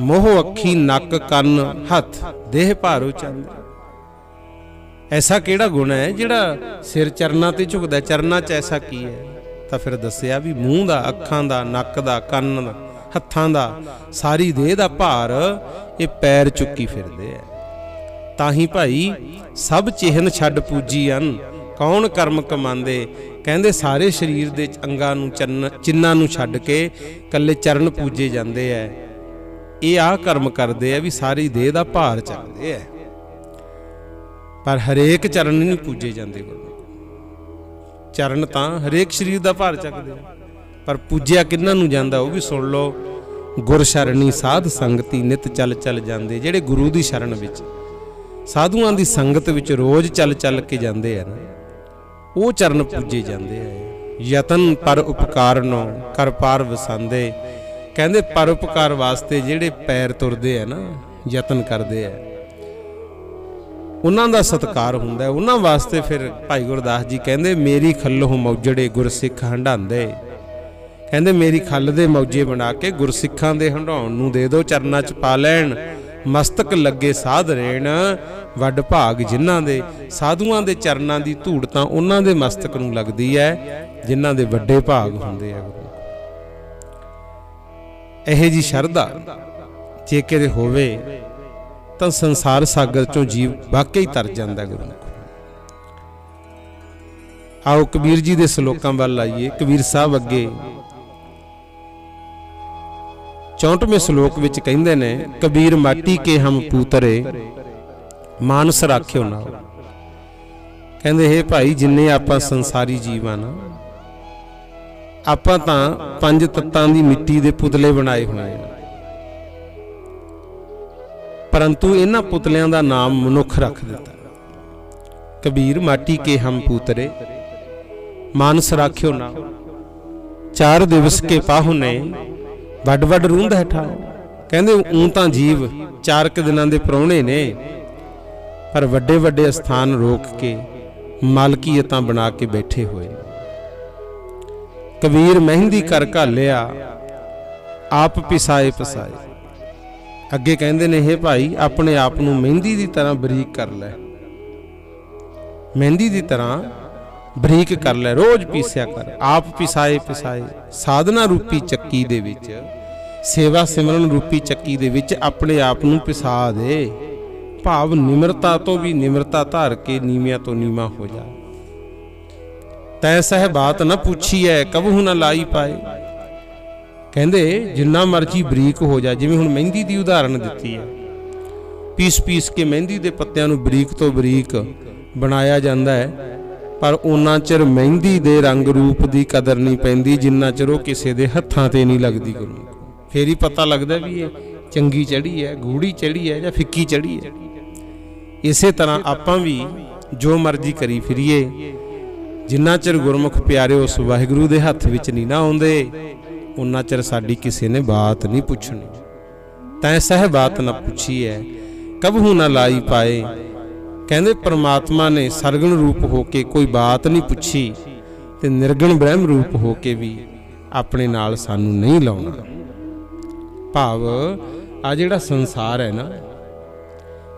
ਮੋਹ ਅੱਖੀ ਨੱਕ ਕੰਨ ਹੱਥ ਦੇਹ ਭਾਰੋ ਚੰਦ। ਐਸਾ ਕਿਹੜਾ ਗੁਣ ਹੈ ਜਿਹੜਾ ਸਿਰ ਚਰਨਾਂ ਤੇ ਝੁਕਦਾ? ਚਰਨਾਂ 'ਚ ਐਸਾ ਕੀ ਹੈ? ਤਾਂ ਫਿਰ ਦੱਸਿਆ ਵੀ ਮੂੰਹ ਦਾ, ਅੱਖਾਂ ਦਾ, ਨੱਕ ਦਾ, ਕੰਨ ਦਾ, ਹੱਥਾਂ ਦਾ, ਸਾਰੀ ਦੇਹ ਦਾ ਭਾਰ ਇਹ ਪੈਰ ਚੁੱਕੀ ਫਿਰਦੇ ਐ। ਤਾਂ ਹੀ ਭਾਈ ਸਭ ਚਿਹਨ ਛੱਡ ਪੂਜੀਅਨ, ਕੌਣ ਕਰਮ ਕਮਾਂਦੇ। ਕਹਿੰਦੇ ਸਾਰੇ ਸਰੀਰ ਦੇ ਅੰਗਾਂ ਨੂੰ ਚਿੰਨਾਂ ਨੂੰ ਛੱਡ ਕੇ ਕੱਲੇ ਚਰਨ ਪੂਜੇ ਜਾਂਦੇ ਐ। ਇਹ ਆਹ ਕਰਮ ਕਰਦੇ ਆ ਵੀ ਸਾਰੀ ਦੇਹ ਦਾ ਭਾਰ ਚੱਕਦੇ ਐ, ਪਰ ਹਰੇਕ ਚਰਨ ਨਹੀਂ ਪੂਜੇ ਜਾਂਦੇ। ਚਰਨ ਤਾਂ ਹਰੇਕ ਸਰੀਰ ਦਾ ਭਾਰ ਚੱਕਦੇ ਆ, ਪਰ ਪੂਜਿਆ ਕਿਹਨਾਂ ਨੂੰ ਜਾਂਦਾ ਉਹ ਵੀ ਸੁਣ ਲਓ। ਗੁਰ ਸ਼ਰਣੀ ਸਾਧ ਸੰਗਤੀ ਨਿਤ ਚੱਲ ਚੱਲ ਜਾਂਦੇ। ਜਿਹੜੇ ਗੁਰੂ ਦੀ ਸ਼ਰਨ ਵਿੱਚ, ਸਾਧੂਆਂ ਦੀ ਸੰਗਤ ਵਿੱਚ ਰੋਜ਼ ਚੱਲ ਚੱਲ ਕੇ ਜਾਂਦੇ ਆ ਨਾ, ਉਹ ਚਰਨ ਪੂਜੇ ਜਾਂਦੇ ਆ। ਯਤਨ ਪਰ ਉਪਕਾਰਨੋ ਕਰ ਪਾਰ ਵਸਾਂਦੇ। ਕਹਿੰਦੇ ਪਰਉਪਕਾਰ ਵਾਸਤੇ ਜਿਹੜੇ ਪੈਰ ਤੁਰਦੇ ਆ ਨਾ, ਯਤਨ ਕਰਦੇ ਆ, ਉਹਨਾਂ ਦਾ ਸਤਿਕਾਰ ਹੁੰਦਾ। ਉਹਨਾਂ ਵਾਸਤੇ ਫਿਰ ਭਾਈ ਗੁਰਦਾਸ ਜੀ ਕਹਿੰਦੇ ਮੇਰੀ ਖੱਲੋਂ ਮੌਜੜੇ ਗੁਰਸਿੱਖ ਹੰਢਾਉਂਦੇ। ਕਹਿੰਦੇ ਮੇਰੀ ਖੱਲ ਦੇ ਮੌਜੇ ਬਣਾ ਕੇ ਗੁਰਸਿੱਖਾਂ ਦੇ ਹੰਢਾਉਣ ਨੂੰ ਦੇ ਦਿਓ, ਚਰਨਾਂ 'ਚ ਪਾ ਲੈਣ। ਮਸਤਕ ਲੱਗੇ ਸਾਧ ਰੇਣ, ਵੱਡ ਭਾਗ ਜਿਨ੍ਹਾਂ ਦੇ। ਸਾਧੂਆਂ ਦੇ ਚਰਨਾਂ ਦੀ ਧੂੜ ਤਾਂ ਉਹਨਾਂ ਦੇ ਮਸਤਕ ਨੂੰ ਲੱਗਦੀ ਹੈ ਜਿਨ੍ਹਾਂ ਦੇ ਵੱਡੇ ਭਾਗ ਹੁੰਦੇ ਆ। ਇਹੋ ਜੀ ਸ਼ਰਧਾ ਜੇ ਕਿਤੇ ਹੋਵੇ ਤਾਂ ਸੰਸਾਰ ਸਾਗਰ ਚੋਂ ਜੀਵ ਵਾਕਈ ਤਰ ਜਾਂਦਾ ਗੁਰੂ ਨੂੰ। ਆਓ ਕਬੀਰ ਜੀ ਦੇ ਸ਼ਲੋਕਾਂ ਵੱਲ ਆਈਏ। ਕਬੀਰ ਸਾਹਿਬ ਅੱਗੇ 64ਵੇਂ ਸ਼ਲੋਕ ਵਿੱਚ ਕਹਿੰਦੇ ਨੇ, ਕਬੀਰ ਮਾਟੀ ਕੇ ਹਮ ਪੂਤਰੇ ਮਾਨਸ ਰਾਖਿਓ ਨਾ। ਕਹਿੰਦੇ ਹੇ ਭਾਈ ਜਿੰਨੇ ਆਪਾਂ ਸੰਸਾਰੀ ਜੀਵ ਆ ਨਾ, ਆਪਾਂ ਤਾਂ 5 ਤੱਤਾਂ ਦੀ ਮਿੱਟੀ ਦੇ ਪੁਤਲੇ ਬਣਾਏ ਹੋਏ ਆ, ਪਰੰਤੂ ਇਹਨਾਂ ਪੁਤਲਿਆਂ ਦਾ ਨਾਮ ਮਨੁੱਖ ਰੱਖ ਦਿੱਤਾ। ਕਬੀਰ ਮਾਟੀ ਕੇ ਹਮ ਪੂਤਰੇ ਮਾਨਸ ਰਾਖਿਓ ਨਾ। 4 ਦਿਵਸ ਕੇ ਪਾਹੁਨੇ ਵੱਡ ਵੱਡ ਰੂੰਦ ਹੇਠਾਂ। ਕਹਿੰਦੇ ਊਂ ਤਾਂ ਜੀਵ 4 ਦਿਨਾਂ ਦੇ ਪ੍ਰਾਹੁਣੇ ਨੇ, ਪਰ ਵੱਡੇ ਵੱਡੇ ਸਥਾਨ ਰੋਕ ਕੇ ਮਾਲਕੀਅਤਾਂ ਬਣਾ ਕੇ ਬੈਠੇ ਹੋਏ। ਕਬੀਰ ਮਹਿੰਦੀ ਕਰ ਘਾਲਿਆ ਆਪ ਪਿਸਾਏ ਪਸਾਏ। ਅੱਗੇ ਕਹਿੰਦੇ ਨੇ ਹੇ ਭਾਈ ਆਪਣੇ ਆਪ ਨੂੰ ਮਹਿੰਦੀ ਦੀ ਤਰ੍ਹਾਂ ਬਰੀਕ ਕਰ ਲੈ, ਮਹਿੰਦੀ ਦੀ ਤਰ੍ਹਾਂ ਬਰੀਕ ਕਰ ਲੈ, ਰੋਜ਼ ਪੀਸਿਆ ਕਰ। ਆਪ ਪਿਸਾਏ ਪਸਾਏ, ਸਾਧਨਾ ਰੂਪੀ ਚੱਕੀ ਦੇ ਵਿੱਚ, ਸੇਵਾ ਸਿਮਰਨ ਰੂਪੀ ਚੱਕੀ ਦੇ ਵਿੱਚ ਆਪਣੇ ਆਪ ਨੂੰ ਪਿਸਾ ਦੇ। ਭਾਵ ਨਿਮਰਤਾ ਤੋਂ ਵੀ ਨਿਮਰਤਾ ਧਾਰ ਕੇ ਨੀਵਿਆਂ ਤੋਂ ਨੀਵਾਂ ਹੋ ਜਾ। ਤੈ ਸਹਿ ਬਾਤ ਨਾ ਪੁੱਛੀ ਐ ਕਬਹੂ ਨਾ ਲਾਈ ਪਾਏ। ਕਹਿੰਦੇ ਜਿੰਨਾ ਮਰਜੀ ਬਰੀਕ ਹੋ ਜਾ, ਜਿਵੇਂ ਹੁਣ ਮਹਿੰਦੀ ਦੀ ਉਦਾਹਰਨ ਦਿੱਤੀ ਹੈ, ਪੀਸ ਪੀਸ ਕੇ ਮਹਿੰਦੀ ਦੇ ਪੱਤਿਆਂ ਨੂੰ ਬਰੀਕ ਤੋਂ ਬਰੀਕ ਬਣਾਇਆ ਜਾਂਦਾ ਹੈ, ਪਰ ਉਹਨਾਂ ਚਿਰ ਮਹਿੰਦੀ ਦੇ ਰੰਗ ਰੂਪ ਦੀ ਕਦਰ ਨਹੀਂ ਪੈਂਦੀ ਜਿੰਨਾ ਚਿਰ ਉਹ ਕਿਸੇ ਦੇ ਹੱਥਾਂ ਤੇ ਨਹੀਂ ਲੱਗਦੀ। ਗੁਰੂ ਫੇਰ ਹੀ ਪਤਾ ਲੱਗਦਾ ਵੀ ਇਹ ਚੰਗੀ ਚੜੀ ਹੈ, ਗੂੜੀ ਚੜੀ ਹੈ ਜਾਂ ਫਿੱਕੀ ਚੜੀ ਹੈ। ਇਸੇ ਤਰ੍ਹਾਂ ਆਪਾਂ ਵੀ ਜੋ ਮਰਜ਼ੀ ਕਰੀ ਫਿਰੀਏ, ਜਿੰਨਾ ਚਿਰ ਗੁਰਮੁਖ ਪਿਆਰੇ ਉਸ ਵਾਹਿਗੁਰੂ ਦੇ ਹੱਥ ਵਿੱਚ ਨਹੀਂ ਨਾ ਆਉਂਦੇ, ਉਹਨਾਂ ਚਿਰ ਸਾਡੀ ਕਿਸੇ ਨੇ ਬਾਤ ਨਹੀਂ ਪੁੱਛਣੀ। ਤੈਂ ਸਹਿ ਬਾਤ ਨਾ ਪੁੱਛੀ ਹੈ ਕਬਹੂ ਨਾ ਲਾਈ ਪਾਏ। ਕਹਿੰਦੇ ਪ੍ਰਮਾਤਮਾ ਨੇ ਸਰਗਣ ਰੂਪ ਹੋ ਕੇ ਕੋਈ ਬਾਤ ਨਹੀਂ ਪੁੱਛੀ, ਤੇ ਨਿਰਗਣ ਬ੍ਰਹਮ ਰੂਪ ਹੋ ਕੇ ਵੀ ਆਪਣੇ ਨਾਲ ਸਾਨੂੰ ਨਹੀਂ ਲਾਉਣਾ। ਭਾਵ ਆ ਜਿਹੜਾ ਸੰਸਾਰ ਹੈ ਨਾ,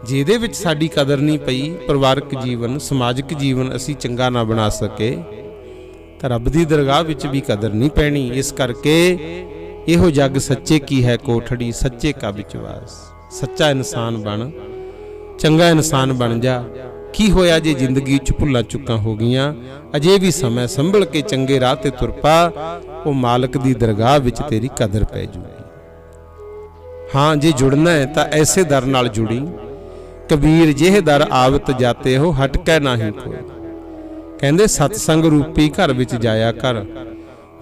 ਜਿਹਦੇ ਵਿੱਚ ਸਾਡੀ ਕਦਰ ਨਹੀਂ ਪਈ, ਪਰਿਵਾਰਕ ਜੀਵਨ, ਸਮਾਜਿਕ ਜੀਵਨ ਅਸੀਂ ਚੰਗਾ ਨਾ ਬਣਾ ਸਕੇ, ਤਾਂ ਰੱਬ ਦੀ ਦਰਗਾਹ ਵਿੱਚ ਵੀ ਕਦਰ ਨਹੀਂ ਪੈਣੀ। ਇਸ ਕਰਕੇ ਇਹੋ ਜੱਗ ਸੱਚੇ ਕੀ ਹੈ ਕੋਠੜੀ, ਸੱਚੇ ਕਾ ਵਿਚਵਾਸ। ਸੱਚਾ ਇਨਸਾਨ ਬਣ, ਚੰਗਾ ਇਨਸਾਨ ਬਣ ਜਾ। ਕੀ ਹੋਇਆ ਜੇ ਜ਼ਿੰਦਗੀ 'ਚ ਭੁੱਲਾਂ ਚੁੱਕਾਂ ਹੋ ਗਈਆਂ, ਅਜੇ ਵੀ ਸਮਾਂ ਸੰਭਲ ਕੇ ਚੰਗੇ ਰਾਹ ਤੇ ਤੁਰ ਪਾ, ਉਹ ਮਾਲਕ ਦੀ ਦਰਗਾਹ ਵਿੱਚ ਤੇਰੀ ਕਦਰ ਪੈ ਜੂਗੀ। ਹਾਂ ਜੇ ਜੁੜਨਾ ਹੈ ਤਾਂ ਐਸੇ ਦਰ ਨਾਲ ਜੁੜੀ। ਕਬੀਰ ਜਿਹੇ ਦਰ ਆਵਤ ਜਾਤੇ ਹੋ ਹਟਕੈ ਨਾਹੀਂ ਕੋਈ। ਕਹਿੰਦੇ ਸਤਸੰਗ ਰੂਪੀ ਘਰ ਵਿੱਚ ਜਾਇਆ ਕਰ,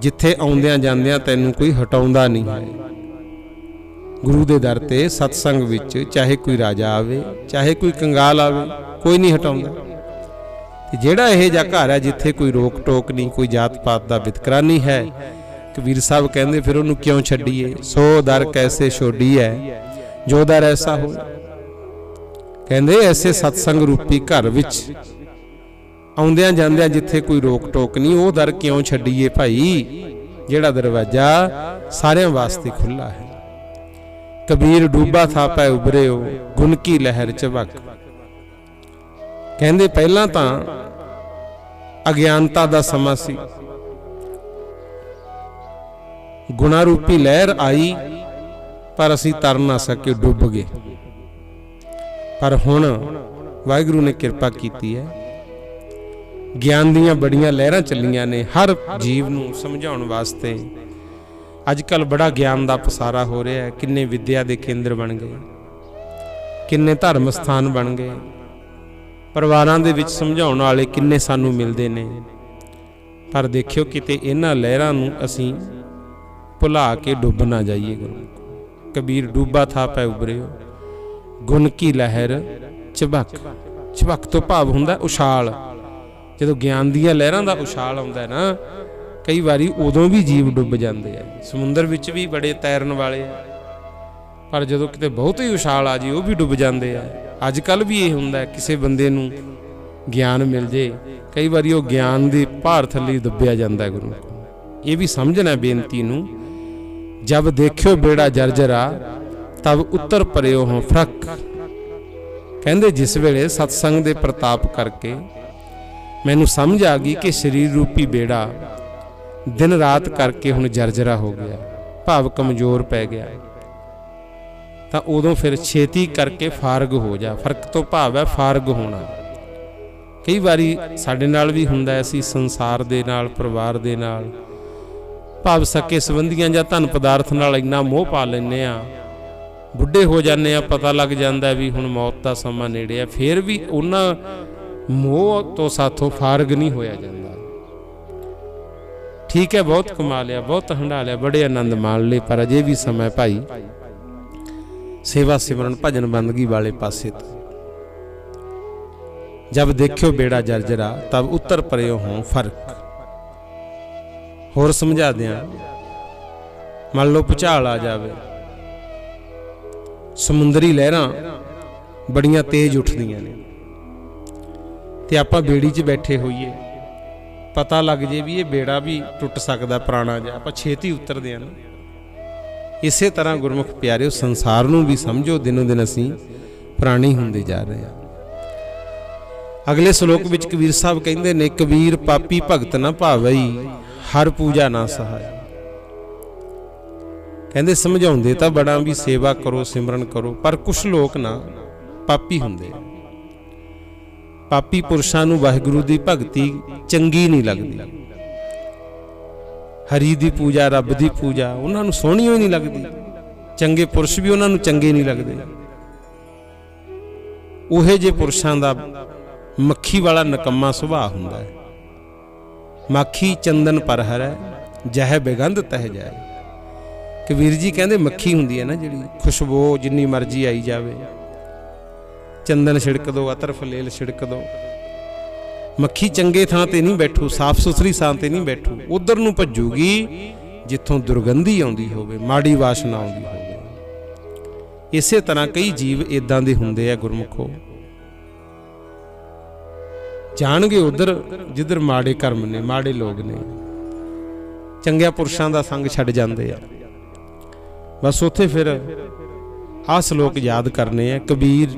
ਜਿੱਥੇ ਆਉਂਦਿਆਂ ਜਾਂਦਿਆਂ ਤੈਨੂੰ ਕੋਈ ਹਟਾਉਂਦਾ ਨਹੀਂ ਹੈ। ਗੁਰੂ ਦੇ ਦਰ ਤੇ ਸਤਸੰਗ ਵਿੱਚ ਚਾਹੇ ਕੋਈ ਰਾਜਾ ਆਵੇ, ਚਾਹੇ ਕੋਈ ਕੰਗਾਲ ਆਵੇ, ਕੋਈ ਨਹੀਂ ਹਟਾਉਂਦਾ। ਤੇ ਜਿਹੜਾ ਇਹ ਜਿਹਾ ਘਰ ਹੈ ਜਿੱਥੇ ਕੋਈ ਰੋਕ ਟੋਕ ਨਹੀਂ, ਕੋਈ ਜਾਤ ਪਾਤ ਦਾ ਵਿਤਕਰਾ ਨਹੀਂ ਹੈ, ਕਬੀਰ ਸਾਹਿਬ ਕਹਿੰਦੇ ਫਿਰ ਉਹਨੂੰ ਕਿਉਂ ਛੱਡੀਏ। ਸੋ ਦਰ ਕੈਸੇ ਛੋਡੀ ਹੈ ਜੋ ਦਰ ਐਸਾ ਹੋ। ਕਹਿੰਦੇ ਐਸੇ ਸਤਸੰਗ ਰੂਪੀ ਘਰ ਵਿੱਚ ਆਉਂਦਿਆਂ ਜਾਂਦਿਆਂ ਜਿੱਥੇ ਕੋਈ ਰੋਕ ਟੋਕ ਨਹੀਂ, ਉਹ ਦਰ ਕਿਉਂ ਛੱਡੀਏ ਭਾਈ। ਜਿਹੜਾ ਦਰਵਾਜ਼ਾ ਸਾਰਿਆਂ ਵਾਸਤੇ ਖੁੱਲਾ ਹੈ। ਕਬੀਰ ਡੂਬਾ ਥਾ ਪੈ ਉਭਰਿਓ, ਗੁਣ ਕੀ ਲਹਿਰ ਝਬਕ। ਕਹਿੰਦੇ ਪਹਿਲਾਂ ਤਾਂ ਅਗਿਆਨਤਾ ਦਾ ਸਮਾਂ ਸੀ, ਗੁਣਾ ਰੂਪੀ ਲਹਿਰ ਆਈ ਪਰ ਅਸੀਂ ਤਰ ਨਾ ਸਕੇ, ਡੁੱਬ ਗਏ। ਪਰ ਹੁਣ ਵਾਹਿਗੁਰੂ ਨੇ ਕਿਰਪਾ ਕੀਤੀ ਹੈ, ਗਿਆਨ ਦੀਆਂ ਬੜੀਆਂ ਲਹਿਰਾਂ ਚੱਲੀਆਂ ਨੇ ਹਰ ਜੀਵ ਨੂੰ ਸਮਝਾਉਣ ਵਾਸਤੇ। ਅੱਜ ਕੱਲ੍ਹ ਬੜਾ ਗਿਆਨ ਦਾ ਪਸਾਰਾ ਹੋ ਰਿਹਾ ਹੈ, ਕਿੰਨੇ ਵਿਦਿਆ ਦੇ ਕੇਂਦਰ ਬਣ ਗਏ, ਕਿੰਨੇ ਧਰਮ ਸਥਾਨ ਬਣ ਗਏ, ਪਰਿਵਾਰਾਂ ਦੇ ਵਿੱਚ ਸਮਝਾਉਣ ਵਾਲੇ ਕਿੰਨੇ ਸਾਨੂੰ ਮਿਲਦੇ ਨੇ। ਪਰ ਦੇਖਿਓ ਕਿਤੇ ਇਹਨਾਂ ਲਹਿਰਾਂ ਨੂੰ ਅਸੀਂ ਭੁਲਾ ਕੇ ਡੁੱਬ ਨਾ ਜਾਈਏ। ਗੁਰੂ ਕਬੀਰ ਡੂਬਾ ਥਾ ਪੈ ਉਭਰਿਓ, ਗੁਣ ਕੀ ਲਹਿਰ ਝਬਕ। ਝਬਕ ਤੋਂ ਭਾਵ ਹੁੰਦਾ ਉਛਾਲ। ਜਦੋਂ ਗਿਆਨ ਦੀਆਂ ਲਹਿਰਾਂ ਦਾ ਉਛਾਲ ਆਉਂਦਾ ਨਾ, ਕਈ ਵਾਰੀ ਉਦੋਂ ਵੀ ਜੀਵ ਡੁੱਬ ਜਾਂਦੇ ਆ। ਸਮੁੰਦਰ ਵਿੱਚ ਵੀ ਬੜੇ ਤੈਰਨ ਵਾਲੇ ਆ, ਪਰ ਜਦੋਂ ਕਿਤੇ ਬਹੁਤ ਹੀ ਉਛਾਲ ਆ ਜੀ ਉਹ ਵੀ ਡੁੱਬ ਜਾਂਦੇ ਆ। ਅੱਜ ਕੱਲ੍ਹ ਵੀ ਇਹ ਹੁੰਦਾ, ਕਿਸੇ ਬੰਦੇ ਨੂੰ ਗਿਆਨ ਮਿਲ ਜੇ, ਕਈ ਵਾਰੀ ਉਹ ਗਿਆਨ ਦੇ ਭਾਰ ਥੱਲੇ ਦੱਬਿਆ ਜਾਂਦਾ। ਗੁਰੂ ਇਹ ਵੀ ਸਮਝਣਾ ਬੇਨਤੀ ਨੂੰ, ਜਬ ਦੇਖਿਓ ਬੇੜਾ ਜਰਜਰਾ ਤਬ ਉੱਤਰ ਪਰਿਓ ਹੋ ਫਰਕ। ਕਹਿੰਦੇ ਜਿਸ ਵੇਲੇ ਸਤਸੰਗ ਦੇ ਪ੍ਰਤਾਪ ਕਰਕੇ ਮੈਨੂੰ ਸਮਝ ਆ ਗਈ ਕਿ ਸਰੀਰ ਰੂਪੀ ਬੇੜਾ ਦਿਨ ਰਾਤ ਕਰਕੇ ਹੁਣ ਜਰਜਰਾ ਹੋ ਗਿਆ, ਭਾਵ ਕਮਜ਼ੋਰ ਪੈ ਗਿਆ, ਤਾਂ ਉਦੋਂ ਫਿਰ ਛੇਤੀ ਕਰਕੇ ਫਾਰਗ ਹੋ ਜਾ। ਫਰਕ ਤੋਂ ਭਾਵ ਹੈ ਫਾਰਗ ਹੋਣਾ। ਕਈ ਵਾਰੀ ਸਾਡੇ ਨਾਲ ਵੀ ਹੁੰਦਾ, ਅਸੀਂ ਸੰਸਾਰ ਦੇ ਨਾਲ, ਪਰਿਵਾਰ ਦੇ ਨਾਲ, ਭਾਵ ਸਕੇ ਸੰਬੰਧੀਆਂ ਜਾਂ ਧਨ ਪਦਾਰਥ ਨਾਲ ਇੰਨਾ ਮੋਹ ਪਾ ਲੈਂਦੇ ਆ, ਬੁੱਢੇ ਹੋ ਜਾਂਦੇ ਆ, ਪਤਾ ਲੱਗ ਜਾਂਦਾ ਵੀ ਹੁਣ ਮੌਤ ਦਾ ਸਮਾਂ ਨੇੜੇ ਆ, ਫਿਰ ਵੀ ਉਹਨਾਂ ਮੋਹ ਤੋਂ ਸਾਥੋਂ ਫਾਰਗ ਨਹੀਂ ਹੋਇਆ ਜਾਂਦਾ। ਠੀਕ ਹੈ, ਬਹੁਤ ਕਮਾ ਲਿਆ, ਬਹੁਤ ਹੰਡਾ ਲਿਆ, ਬੜੇ ਆਨੰਦ ਮਾਣ ਲਏ, ਪਰ ਅਜੇ ਵੀ ਸਮਾਂ ਭਾਈ ਸੇਵਾ ਸਿਮਰਨ ਭਜਨ ਬੰਦਗੀ ਵਾਲੇ ਪਾਸੇ ਤੋਂ। ਜਬ ਦੇਖਿਓ ਬੇੜਾ ਜਰਜਰਾ ਤਬ ਉੱਤਰ ਪਰਿਓ ਹੋਂ ਫਰਕ। ਹੋਰ ਸਮਝਾ ਦਿਆਂ, ਮੰਨ ਲਓ ਭੁਚਾਲ ਆ ਜਾਵੇ, ਸਮੁੰਦਰੀ ਲਹਿਰਾਂ ਬੜੀਆਂ ਤੇਜ਼ ਉੱਠਦੀਆਂ ਨੇ ਤੇ ਆਪਾਂ ਬੇੜੀ 'ਚ ਬੈਠੇ ਹੋਈਏ, ਪਤਾ ਲੱਗ ਜੇ ਵੀ ਇਹ ਬੇੜਾ ਵੀ ਟੁੱਟ ਸਕਦਾ ਪੁਰਾਣਾ ਜਿਹਾ, ਆਪਾਂ ਛੇਤੀ ਉਤਰਦੇ ਹਾਂ ਨਾ। ਇਸੇ ਤਰ੍ਹਾਂ ਗੁਰਮੁਖ ਪਿਆਰਿਓ, ਸੰਸਾਰ ਨੂੰ ਵੀ ਸਮਝੋ, ਦਿਨੋਂ ਦਿਨ ਅਸੀਂ ਪੁਰਾਣੇ ਹੁੰਦੇ ਜਾ ਰਹੇ ਹਾਂ। ਅਗਲੇ ਸ਼ਲੋਕ ਵਿੱਚ ਕਬੀਰ ਸਾਹਿਬ ਕਹਿੰਦੇ ਨੇ, ਕਬੀਰ ਪਾਪੀ ਭਗਤ ਨਾ ਭਾਵਈ, ਹਰ ਪੂਜਾ ਨਾ ਸਹਾਈ। ਕਹਿੰਦੇ ਸਮਝਾਉਂਦੇ ਤਾਂ ਬੜਾ ਵੀ ਸੇਵਾ ਕਰੋ, ਸਿਮਰਨ ਕਰੋ, ਪਰ ਕੁਛ ਲੋਕ ਨਾ ਪਾਪੀ ਹੁੰਦੇ। ਪਾਪੀ ਪੁਰਸ਼ਾਂ ਨੂੰ ਵਾਹਿਗੁਰੂ ਦੀ ਭਗਤੀ ਚੰਗੀ ਨਹੀਂ ਲੱਗਦੀ, ਹਰੀ ਦੀ ਪੂਜਾ, ਰੱਬ ਦੀ ਪੂਜਾ ਉਹਨਾਂ ਨੂੰ ਸੋਹਣੀ ਹੀ ਨਹੀਂ ਲੱਗਦੀ। ਚੰਗੇ ਪੁਰਸ਼ ਵੀ ਉਹਨਾਂ ਨੂੰ ਚੰਗੇ ਨਹੀਂ ਲੱਗਦੇ। ਉਹੇ ਜਿਹੇ ਪੁਰਸ਼ਾਂ ਦਾ ਮੱਖੀ ਵਾਲਾ ਨਕੰਮਾ ਸੁਭਾਅ ਹੁੰਦਾ ਹੈ। ਮੱਖੀ ਚੰਦਨ ਪਰ ਹਰੈ, ਜਹ ਬੇਗੰਧ ਤਹ ਜਾਏ। ਕਬੀਰ ਜੀ ਕਹਿੰਦੇ ਮੱਖੀ ਹੁੰਦੀ ਹੈ ਨਾ ਜਿਹੜੀ, ਖੁਸ਼ਬੂ ਜਿੰਨੀ ਮਰਜ਼ੀ ਆਈ ਜਾਵੇ, ਚੰਦਨ ਛਿੜਕ ਦੋ, ਅਤਰ ਫਲੇਲ ਛਿੜਕ ਦੋ, ਮੱਖੀ ਚੰਗੇ ਥਾਂ ਤੇ ਨਹੀਂ ਬੈਠੂ, ਸਾਫ਼ ਸੁਥਰੀ ਥਾਂ ਤੇ ਨਹੀਂ ਬੈਠੂ, ਉਧਰ ਨੂੰ ਭੱਜੂਗੀ ਜਿੱਥੋਂ ਦੁਰਗੰਧੀ ਆਉਂਦੀ ਹੋਵੇ, ਮਾੜੀ ਵਾਸ਼ਨਾ ਆਉਂਦੀ ਹੋਵੇ। ਇਸੇ ਤਰ੍ਹਾਂ ਕਈ ਜੀਵ ਇਦਾਂ ਦੇ ਹੁੰਦੇ ਆ ਗੁਰਮੁਖੋ, ਜਾਣਗੇ ਉਧਰ ਜਿੱਧਰ ਮਾੜੇ ਕਰਮ ਨੇ, ਮਾੜੇ ਲੋਕ ਨੇ, ਚੰਗਿਆਂ ਪੁਰਸ਼ਾਂ ਦਾ ਸੰਗ ਛੱਡ ਜਾਂਦੇ ਆ। ਬਸ ਉੱਥੇ ਫਿਰ ਆਹ ਸ਼ਲੋਕ ਯਾਦ ਕਰਨੇ ਆ, ਕਬੀਰ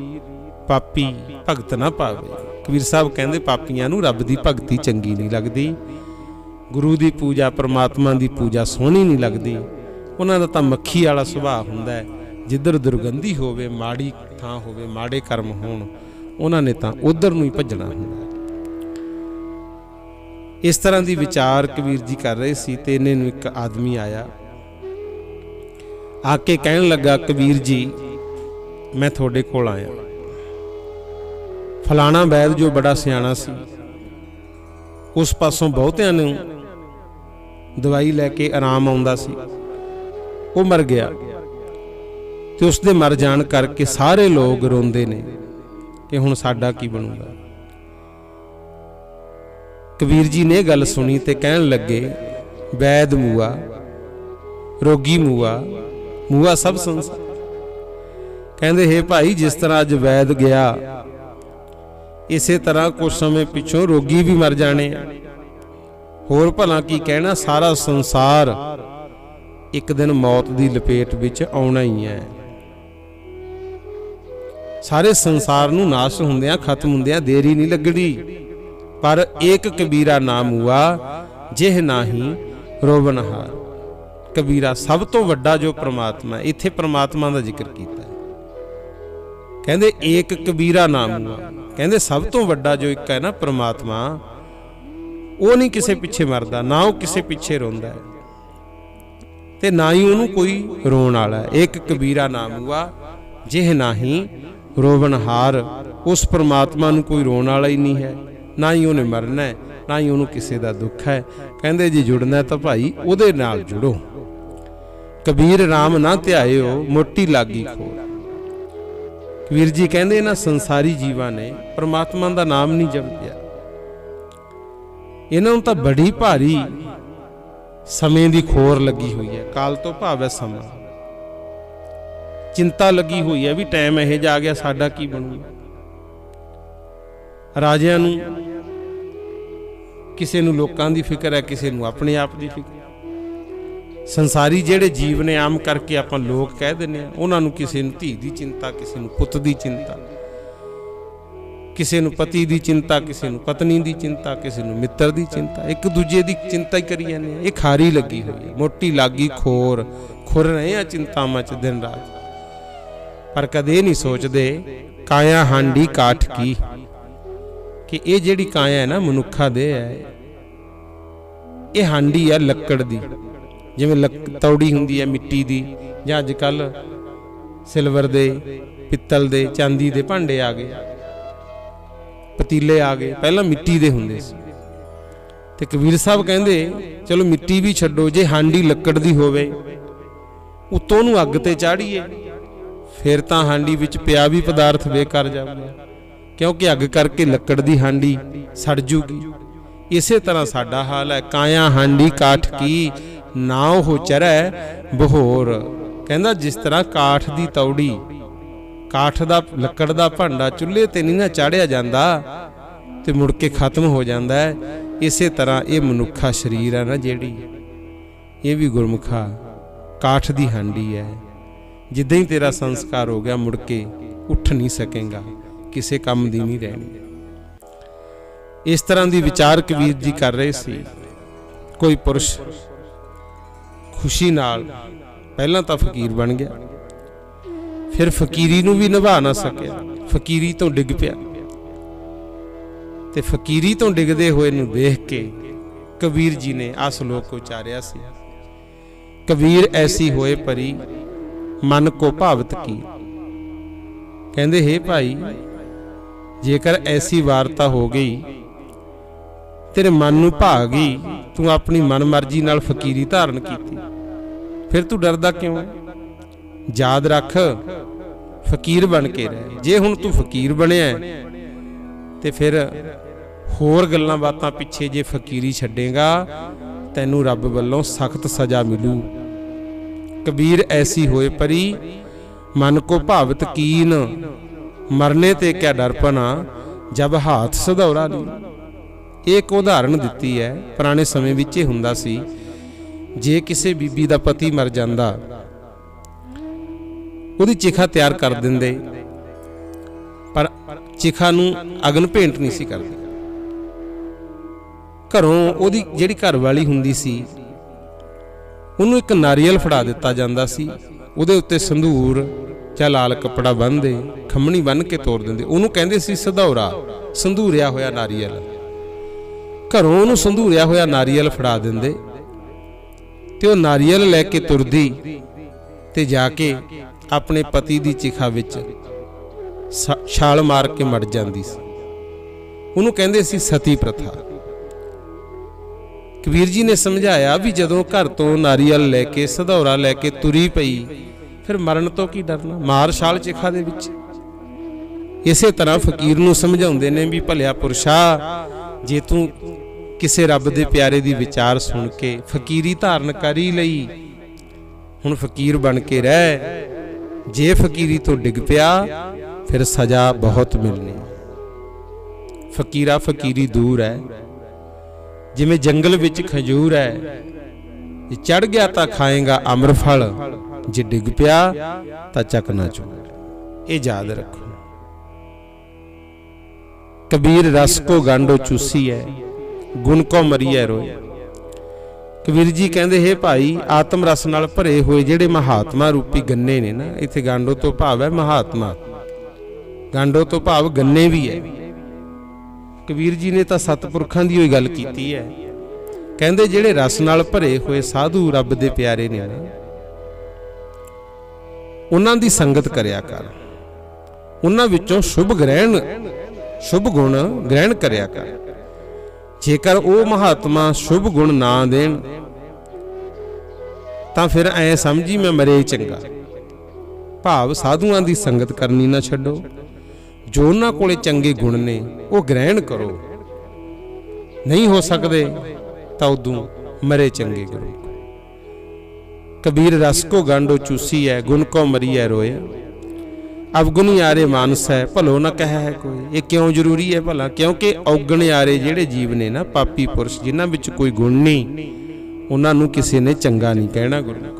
ਪਾਪੀ ਭਗਤ ਨਾ ਭਾਵੇ। ਕਬੀਰ ਸਾਹਿਬ ਕਹਿੰਦੇ ਪਾਪੀਆਂ ਨੂੰ ਰੱਬ ਦੀ ਭਗਤੀ ਚੰਗੀ ਨਹੀਂ ਲੱਗਦੀ, ਗੁਰੂ ਦੀ ਪੂਜਾ, ਪਰਮਾਤਮਾ ਦੀ ਪੂਜਾ ਸੋਹਣੀ ਨਹੀਂ ਲੱਗਦੀ। ਉਹਨਾਂ ਦਾ ਤਾਂ ਮੱਖੀ ਵਾਲਾ ਸੁਭਾਅ ਹੁੰਦਾ, ਜਿੱਧਰ ਦੁਰਗੰਧੀ ਹੋਵੇ, ਮਾੜੀ ਥਾਂ ਹੋਵੇ, ਮਾੜੇ ਕਰਮ ਹੋਣ, ਉਹਨਾਂ ਨੇ ਤਾਂ ਉਧਰ ਨੂੰ ਹੀ ਭੱਜਣਾ ਹੁੰਦਾ। ਇਸ ਤਰ੍ਹਾਂ ਦੀ ਵਿਚਾਰ ਕਬੀਰ ਜੀ ਕਰ ਰਹੇ ਸੀ ਤੇ ਇਹਨੇ ਨੂੰ ਇੱਕ ਆਦਮੀ ਆਇਆ, ਆ ਕੇ ਕਹਿਣ ਲੱਗਾ, ਕਬੀਰ ਜੀ ਮੈਂ ਤੁਹਾਡੇ ਕੋਲ ਆਇਆ, ਫਲਾਣਾ ਵੈਦ ਜੋ ਬੜਾ ਸਿਆਣਾ ਸੀ, ਉਸ ਪਾਸੋਂ ਬਹੁਤਿਆਂ ਨੂੰ ਦਵਾਈ ਲੈ ਕੇ ਆਰਾਮ ਆਉਂਦਾ ਸੀ, ਉਹ ਮਰ ਗਿਆ ਤੇ ਉਸ ਦੇ ਮਰ ਜਾਣ ਕਰਕੇ ਸਾਰੇ ਲੋਕ ਰੋਂਦੇ ਨੇ ਕਿ ਹੁਣ ਸਾਡਾ ਕੀ ਬਣੂਗਾ। ਕਬੀਰ ਜੀ ਨੇ ਗੱਲ ਸੁਣੀ ਤੇ ਕਹਿਣ ਲੱਗੇ, ਵੈਦ ਮੂਆ, ਰੋਗੀ ਮੂਆ, ਮੂਆ ਸਭ ਸੰਸਾਰ। ਕਹਿੰਦੇ ਹੇ ਭਾਈ, ਜਿਸ ਤਰ੍ਹਾਂ ਅੱਜ ਵੈਦ ਗਿਆ, ਇਸੇ ਤਰ੍ਹਾਂ ਕੁਝ ਸਮੇਂ ਪਿੱਛੋਂ ਰੋਗੀ ਵੀ ਮਰ ਜਾਣੇ ਆ। होर भला की कहना, सारा संसार एक दिन मौत की लपेट विच आउणा ही है। सारे संसार नूं नाश हुंदियां खत्म हुंदियां देरी नहीं लगनी, पर एक कबीरा नाम हुआ जिह नाही रोवनहार। कबीरा सब तो वड्डा जो परमात्मा, इत्थे परमात्मा का जिक्र किया, कहंदे एक कबीरा नाम हुआ, कहंदे सब तो वड्डा जो एक है ना परमात्मा, वो नहीं किसे पिछे मरदा, ना वो किसे पिछे रोंदा है ते ना ही उन्होंने कोई रोण वाला है। एक कबीरा नाम हुआ जिह नाही रोवनहार। उस परमात्मा नूं कोई रोण वाला ही नहीं है, ना ही उन्हें मरना है, ना ही उन्होंने किसी का दुख है। कहंदे जी जुड़ना तो भाई उहदे नाल जुड़ो। कबीर राम ना ध्यायो मोटी लागी खोर। कबीर जी कहंदे इन्हां संसारी जीवां ने परमात्मा का नाम नहीं जपिया, इन्हां नूं तां बड़ी भारी समय की खोर लगी हुई है। काल तो भाव है समा, चिंता लगी हुई है भी टाइम यह जा गया, साडा की बनू। राजियां नूं किसी नूं लोकां दी फिक्र है, किसी नूं अपने आप की फिक्र। संसारी जिहड़े जीव ने आम करके आपां लोक कह दिंदे आ, उन्हां नूं किसी नूं धी दी चिंता, किसी नूं पुੱਤ दी चिंता, किसी नूं पति दी चिंता, किसी नूं पत्नी दी चिंता, किसी नूं मित्र दी चिंता, एक दूजे दी चिंता ही करी जाने। ये खारी लगी हुई है, मोटी लागी खोर। खुर रहे हैं चिंतावां च दिन रात, पर कदे नहीं सोचते काया हांडी काठ की, कि ये जिहड़ी काया है ना मनुखा दे है, ये हांडी है लक्कड़ दी। जिवें तौड़ी हुंदी है मिट्टी दी, जां अजकल सिल्वर दे, पित्तल दे, चांदी दे भांडे आ गए, पतीले आ गए, पहला मिट्टी दे हुंदे सी। ते कबीर साहब कहंदे चलो मिट्टी भी छड्डो, जे हांडी लक्कड़ दी होवे उत्तों नूं अग ते चाढ़ीए, फिर तां हांडी विच पिया भी पदार्थ बेकार जाऊगा, क्योंकि अग करके लक्कड़ दी हांडी सड़ जूगी। इसे तरह साडा हाल है, काया हांडी काठ की नाव हो चरै बहोर। कहंदा जिस तरह काठ दी तौड़ी, काठ दा लक्कड़ दा भांडा चुल्हे ते नहीं ना चाढ़िया जांदा ते मुड़ के खत्म हो जाता है, इसे तरह ये मनुखा शरीर है ना जिहड़ी, ये भी गुरमुखा काठ दी हांडी है। जिद्दां ही तेरा संस्कार हो गया मुड़ के उठ नहीं सकेगा, किसी काम दी नहीं रहनी। इस तरह की विचार कबीर जी कर रहे सी। कोई पुरुष खुशी नाल पहला तो फकीर बन गया, फिर फकीरी नूं भी निभा ना सकिया, फकीरी तो डिग पिया। ते फकीरी तो डिगदे हुए नूं देख के कबीर जी ने आ श्लोक उचारिया सी, कबीर ऐसी होए परी मन को भावत की। कहंदे हे भाई, जेकर ऐसी वार्ता हो गई, तेरे मन नूं भा गई, तू अपनी मन मर्जी नाल फकीरी धारण की, फिर तू डरदा क्यों? याद रख फकीर बन के रह। जे हुण तू फकीर बनिया ते फिर होर गल्लां बातां पिछे जे फकीरी छड्डेगा, तैनूं रब वल्लों सख्त सजा मिलू। कबीर ऐसी होए परी मन को भावत कीन, मरने ते क्या डरपना जब हाथ सधौरा ली। एक उदाहरण दिती है, पुराने समय विच हुंदा सी, जे किसी बीबी दा पति मर जांदा, उहदी चिखा तैयार कर दिंदे, पर चिखा नूं अगन भेंट नहीं सी करदे। घरों उहदी जिहड़ी घर वाली हुंदी सी, उहनूं एक नारियल फड़ा दिता जांदा सी, उहदे उत्ते संधूर चाहे लाल कपड़ा बन्नदे, खम्मणी बन के तोड़ दिंदे। उहनूं कहंदे सी सधौरा, संधूरिया होया नारियल। घरों उहनूं संधूरिया होया नारियल फड़ा दिंदे ते ओह नारियल लैके तुरदी ते जाके अपने पति दी चिखा विच छाल मार के मर जांदी सी। उहनूं कहंदे सी सती प्रथा। कबीर जी ने समझाया भी जदों घर तो नारियल लैके सधौरा लैके तुरी पई, फिर मरण तो की डरना, मार छाल चिखा दे विच। इसे तरह फकीर नूं समझाउंदे ने भी भलिया पुरशा, जे तू किसी रब दे प्यारे दी विचार सुन के फकीरी धारण कर ही लई, हुण फकीर बन के रह। जे फकीरी तो डिग पिया फिर सजा बहुत मिलनी। फकीरा फकीरी दूर है, जिवें जंगल विच खजूर है, जे चढ़ गया तां खाएगा अमर फल, जे डिग पिया तां चकनाचूर। ये याद रखो। कबीर रस को गांडो चूसी है, गुण को मरीए रोए। कबीर जी कहते हे भाई, आत्म रस नाल भरे हुए जिहड़े महात्मा रूपी गन्ने ने ना, इत्थे गांडो तो भाव है महात्मा, गांडो तो भाव गन्ने भी है। कबीर जी ने तो सतपुरखां दी गल कीती है, कहते जिहड़े रस नाल भरे हुए साधु रब दे प्यारे ने ना, उन्हां दी संगत करया कर, उन्हां विचों शुभ ग्रहण, शुभ गुण ग्रहण करया कर। जेकर वो महात्मा शुभ गुण ना देन तां फिर ऐ समझी मैं मरे चंगा। भाव साधुआं दी संगत करनी ना छड्डो, जो उन्हां कोले चंगे गुण ने वो ग्रहण करो, नहीं हो सकदे तां उदों मरे चंगे करो। कबीर रस को गांडो चूसी है, गुण को मरीए रोए। अवगुण यारे मानस है, भलो न कह है कोई। ये क्यों जरूरी है भला? क्योंकि अवगुण यारे जिहड़े जीव ने ना, पापी पुरुष जिन्हां विच कोई गुण नहीं, उन्हां नूं किसी ने चंगा नहीं कहना गुरु।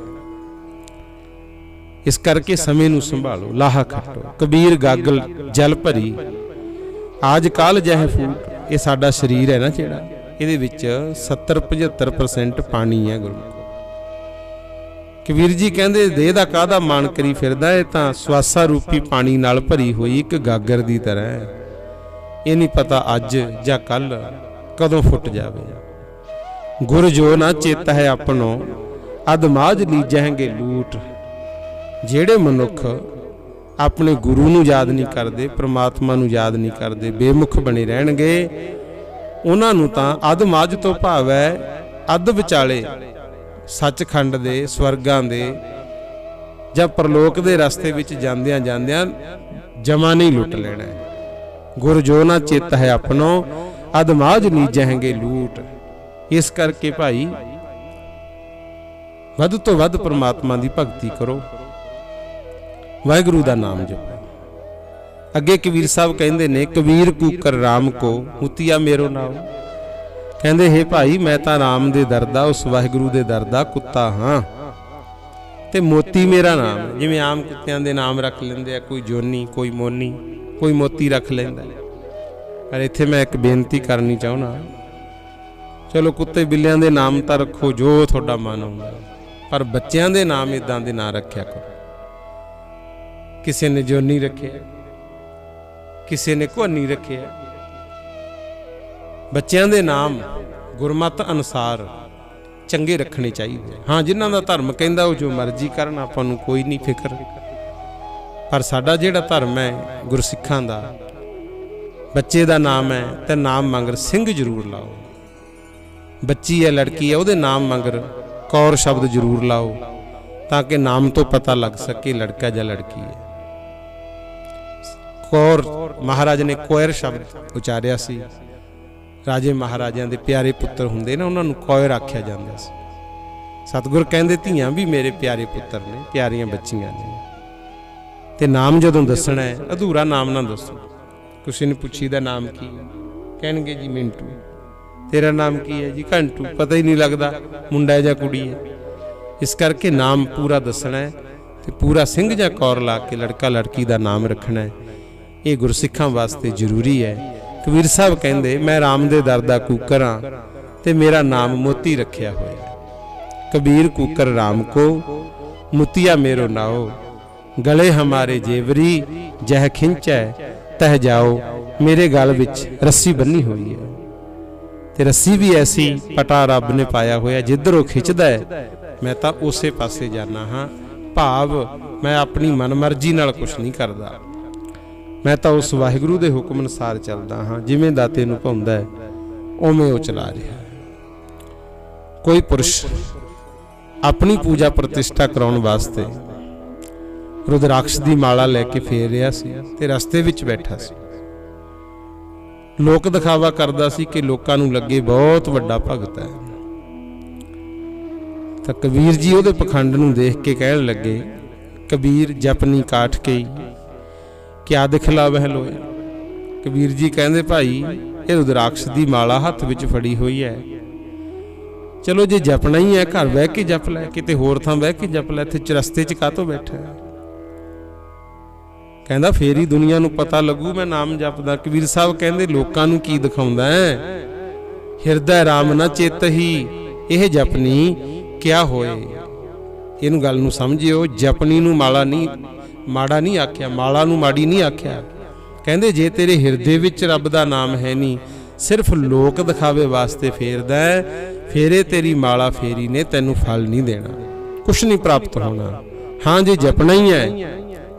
इस करके समय नूं संभालो, लाहा खट्टो। कबीर गागल जल भरी आज काल जह फूट। ये साडा शरीर है ना जिहड़ा, इहदे विच 70-75% पानी है गुरु। कबीर जी कहते देह दा काहदा मान करी फिरदा है, तां स्वासा रूपी पानी नाल भरी हुई एक गागर दी तरह है। ये नहीं पता अज जां कल कदों फुट जावे। गुर जो ना चेता है अपनों, अदमाज लीजहेंगे लूट। जेड़े मनुख अपने गुरु नूं याद नहीं करते, परमात्मा नूं याद नहीं करते, बेमुख बने रहणगे, उन्हां नूं तां अदमाज तो भाव है अध विचाले सचखंड दे, स्वर्गां दे जां परलोक दे रस्ते विच जांदियां जांदियां जमा नहीं लुट लेना है। गुर जो ना चेत है अपनों, अदमाज नीजहेंगे लूट। इस करके भाई वध तो वध परमात्मा दी भगती करो, वाहिगुरू दा नाम जपो। अगे कबीर साहब कहंदे ने, कबीर कूकर राम को मुतिया मेरो नाम। कहंदे हे भाई, मैं तां राम दे दर दा, उस वाहिगुरू दे दर दा कुत्ता हाँ, ते मोती मेरा नाम। जिवें आम कुत्तियां दे नाम रख लेंदे आ, कोई जोनी, कोई मोनी, कोई मोती रख लेंदा। पर इत्थे मैं एक बेनती करनी चाहुंदा, चलो कुत्ते बिल्लियां दे नाम तां रखो जो तुहाडा मन होंदा, पर बच्चियां दे नाम इदां दे ना रखिया करो। किसी ने जोनी रखे, किसी ने कोहनी रखे। बच्चों के नाम गुरमत अनुसार चंगे रखने चाहिए। हाँ, जिन्हों का धर्म कहता वो जो मर्जी करन, आपां नूं कोई नहीं फिक्र। पर साडा जिहड़ा धर्म है गुरसिखां दा, बच्चे का नाम है तो नाम मगर सिंह जरूर लाओ। बच्ची है, लड़की है, वो नाम मगर कौर शब्द जरूर लाओ, ताकि नाम तो पता लग सके लड़का या लड़की है। कौर महाराज ने कोयर शब्द उचारिया सी। राजे महाराजिਆਂ ਦੇ प्यारे पुत्र हुंदे ना, उन्होंने कोयर आख्या जाता सी। सतगुर कहते धीआं भी मेरे प्यारे पुत्र ने, प्यारियां बच्चियां ने। ते नाम जदों दसना है, अधूरा नाम ना दसो। किसी ने पुछीदा नाम की है, कहणगे जी मिंटू। तेरा नाम की है जी? घंटू। पता ही नहीं लगता मुंडा है या कुड़ी है। इस करके नाम पूरा दसना है, ते पूरा सिंह या कौर ला के लड़का लड़की का नाम रखना है। ये गुरसिखां वास्ते जरूरी है। कबीर साहब कहते मैं राम दे दर दा कूकर हाँ, ते मेरा नाम मोती रखिया होया। कबीर कूकर राम को, मुतिया मेरो नाओ। गले हमारे जेवरी, जह खिंचै तह जाओ। मेरे गल विच रस्सी बन्नी हुई है, ते रस्सी भी ऐसी पटा रब ने पाया होया, जिधरों खिंचदा है मैं तां उसे पासे जाना हाँ। भाव मैं अपनी मनमर्जी नाल कुछ नहीं करदा, मैं तो उस वाहिगुरू दे हुक्म अनुसार चलदा हाँ। जिवें दाते नूं भाउंदा है उवें वो चला रहा है। कोई पुरुष अपनी पूजा प्रतिष्ठा कराउण वास्ते रुद्राक्ष दी माला लैके फेर रहा सी, ते रस्ते विच बैठा सी। लोक दिखावा करदा सी कि लोकां नूं लगे बहुत वड्डा भगत है। तां कबीर जी उहदे पखंड नूं देख के कहण लगे, कबीर जपनी काठ के क्या दिखला वह लोया। कबीर जी कहंदे भाई, ये रुद्राक्ष दी माला हत्थ विच फड़ी हुई है, चलो जे जपना ही है घर बह के जप लै, किते होर थां बह के जप लै, इत्थे चरस्ते च काहतों बैठा है। कहंदा फेर ही दुनिया नूं पता लगू मैं नाम जपदा। कबीर साहब कहंदे लोकां नूं की दिखाउंदा है, हिरदै राम ना चेतही, यह जपनी क्या होए। इहनूं गल नूं समझिओ, जपनी नूं माड़ा नहीं आख्या, माड़ा नूं माड़ी नहीं आख्या। कहंदे जे तेरे हिरदे विच रब दा नाम है नहीं, सिर्फ लोक दिखावे वास्ते फेरदा है, फेरे तेरी माला फेरी ने तैनूं फल नहीं देना, कुछ नहीं प्राप्त होना। हाँ जे जपना ही है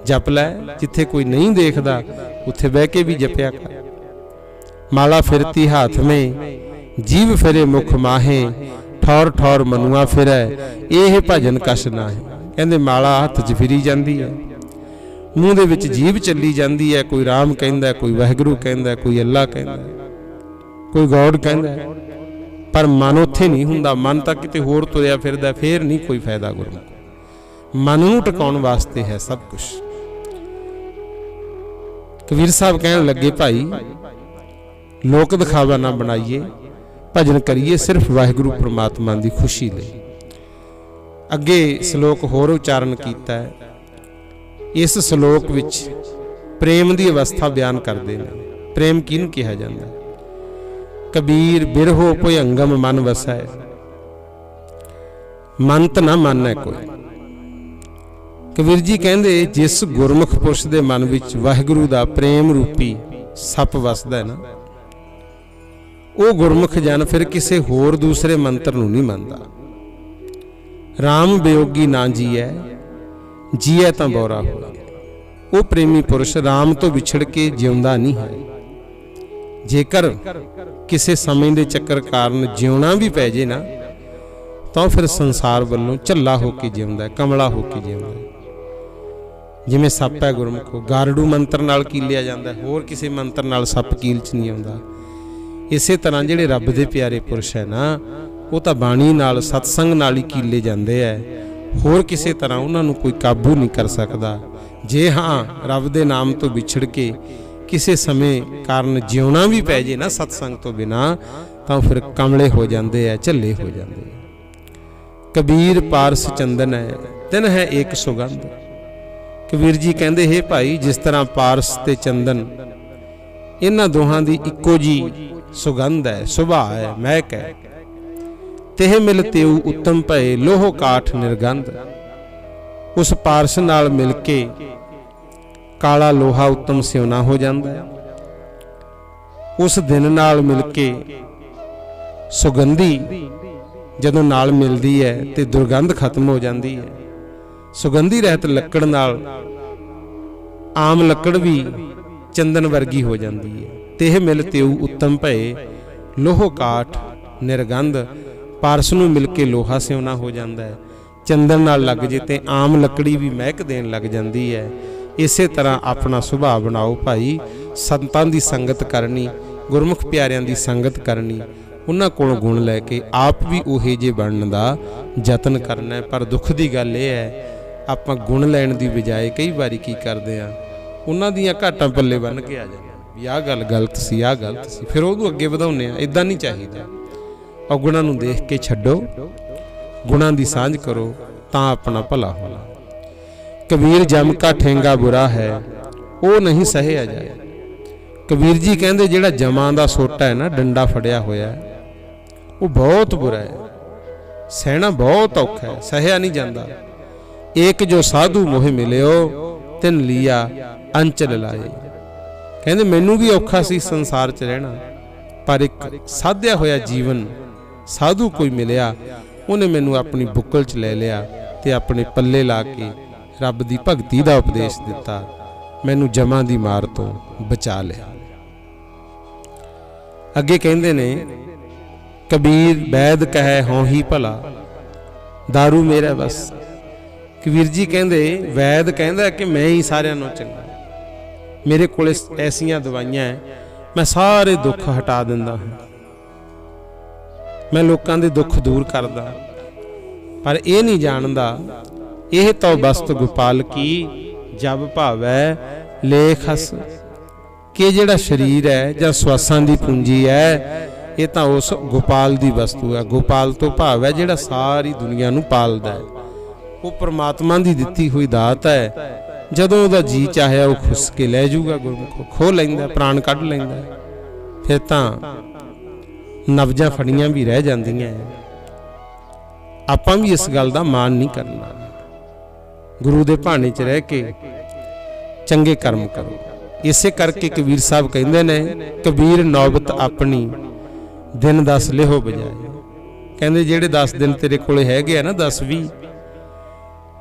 जप लै, जिथे कोई नहीं देखदा उत्थे बह के भी जपिया कर। माला फिरती हाथ में, जीव फिरे मुख माहे, ठौर ठौर मनुआ फिरै, यह भजन कश ना है। कहंदे माला हथ च फिरी जाती है, मूँह दे विच जीभ चली जाती है, कोई राम कहंदा, कोई वाहिगुरू कहंदा, कोई अल्लाह कहंदा, कोई गॉड कहंदा, पर मन उत्थे नहीं हुंदा। मन तां किते होर तुरिया फिरदा, फिर नहीं कोई फायदा गुरमुख। मन नूं टकाउण वास्ते है सब कुछ। कबीर साहब कहण लगे भाई लोक दिखावा ना बनाइए, भजन करिए सिर्फ वाहिगुरू परमात्मा की खुशी लई। अगे श्लोक होर उचारण कीता है। इस श्लोक विच प्रेम की अवस्था बयान करते हैं। प्रेम किहनूं कहा जाता है? कबीर बिरहो भुयंगम मन वसै, मंत ना मानै कोई। कबीर जी कहंदे जिस गुरमुख पुरुष दे मन विच वाहिगुरू दा प्रेम रूपी सप वसदा है ना, वो गुरमुख जन फिर किसी होर दूसरे मंत्र नूं नहीं मनदा। राम वियोगी ना जीए, जीए तां बौरा होए। वो प्रेमी पुरुष राम तो विछड़ के जिउंदा नहीं है। जेकर किसी समय के चक्कर कारण जिउना भी पै जे ना, तो फिर संसार वालों झल्ला होके जिउंदा है, कमला होके जिउंदा है। जिवें सप है गुरमुखो, गारड़ू मंत्र नाल कीलिया जाता है, होर किसी मंत्र नाल सप कील च नहीं आउंदा। इसे तरह जिहड़े रब दे प्यारे पुरुष है ना, वो तो बाणी नाल सतसंग नाल ही कीले जाते हैं, होर किसी तरह उन्होंने कोई काबू नहीं कर सकता। जे हाँ रब दे नाम तो विछड़ के किसी समय कारण जिउना भी पै जे ना सतसंग तो बिना, तो फिर कमले हो जाते हैं, झल्ले हो जाते हैं। कबीर पारस चंदन है, दिन है एक सुगंध। कबीर जी कहते हे भाई जिस तरह पारस ते चंदन इन्हां दोहां दी इक्को जी सुगंध है, सुभाव है, महक है। तेह मिल तेऊ उत्तम भए, लोहो काठ निर्गंध। उस पारस नाल मिल के काला लोहा उत्तम सिवना हो जाता है। उस दिन नाल मिल के सुगंधी जदों नाल मिलदी है ते दुर्गंध खत्म हो जाती है। सुगंधी रहत लकड़ नाल आम लकड़ भी चंदन वर्गी हो जाती है। तेह मिल तेऊ उत्तम भए, लोहो काठ निर्गंध। पारस नूं मिल के लोहा सिवना हो जाता है, चंदन नाल लग जे ते आम लकड़ी भी महक देन लग जाती है। इसे तरह अपना सुभाव बनाओ भाई, संतां दी संगत करनी, गुरमुख प्यारियां दी संगत करनी, उन्हां कोलों गुण लैके आप भी उहे जे बनन दा यतन करना है। पर दुख दी गल यह है आपां गुण लैण दी बजाए कई बारी की करदे आ, उन्हां दीयां घाटां पल्ले बन के आ जांदे भी आह गल गलत सी, आह गलत सी, फिर उहनूं अगे वधाउने आ। इदां नहीं चाहीदा। अवगुणां नूं देख के छड्डो, गुणां दी सांझ करो, तां अपना भला होना। कबीर जम का ठेंगा बुरा है, वो नहीं सहिया जाए। कबीर जी कहंदे जिहड़ा जमां दा सोटा है ना, डंडा फड़िया होया है, वो बहुत बुरा है, सहना बहुत औखा है, सहिया नहीं जाता। एक जो साधु मोह मिलियो, तिन लिया अंचल लाए। कहंदे मैनू भी औखा सी संसार च रहना, पर एक साध्या होया जीवन साधु कोई मिलिया, उन्हें मैनू अपनी बुक्कल च ले लिया ते अपने पल्ले ला के रब दी भगती दा उपदेश दिता, मैनू जमां दी मार तो बचा लिया। अगे कहंदे ने कबीर वैद कहे हों ही भला, दारू मेरा बस। कबीर जी कहंदे वैद कहंदा कि मैं ही सारियां नालों चंगा, मेरे कोल ऐसियां दवाइयां है, मैं सारे दुख हटा दिंदा हां, मैं लोकां दे दुख दूर करदा। पर यह नहीं जानदा यह तो वस्त गोपाल की जब भावै लेख हस, कि जिहड़ा शरीर है जां श्वासां दी पूंजी है, ये तो उस गोपाल की वस्तु है। गोपाल तो भाव है जिहड़ा सारी दुनिया नूं पालदा है। वो परमात्मा की दिती हुई दात है। जदों उहदा जी चाहे वो खुस के लै जूगा, गुरमुख खो लैंदा, प्राण कढ लैंदा। फिर तां नब्जां फड़ियां भी रह जांदियां। आपां भी इस गल दा मान नहीं करना। गुरु दे भाने च रह के चंगे कर्म करो। इसे करके कबीर साहब कहंदे ने, कबीर नौबत अपनी दिन 10 लिहो बजाए। कहंदे जेड़े 10 दिन तेरे कोले हैगे आ ना, 10-20,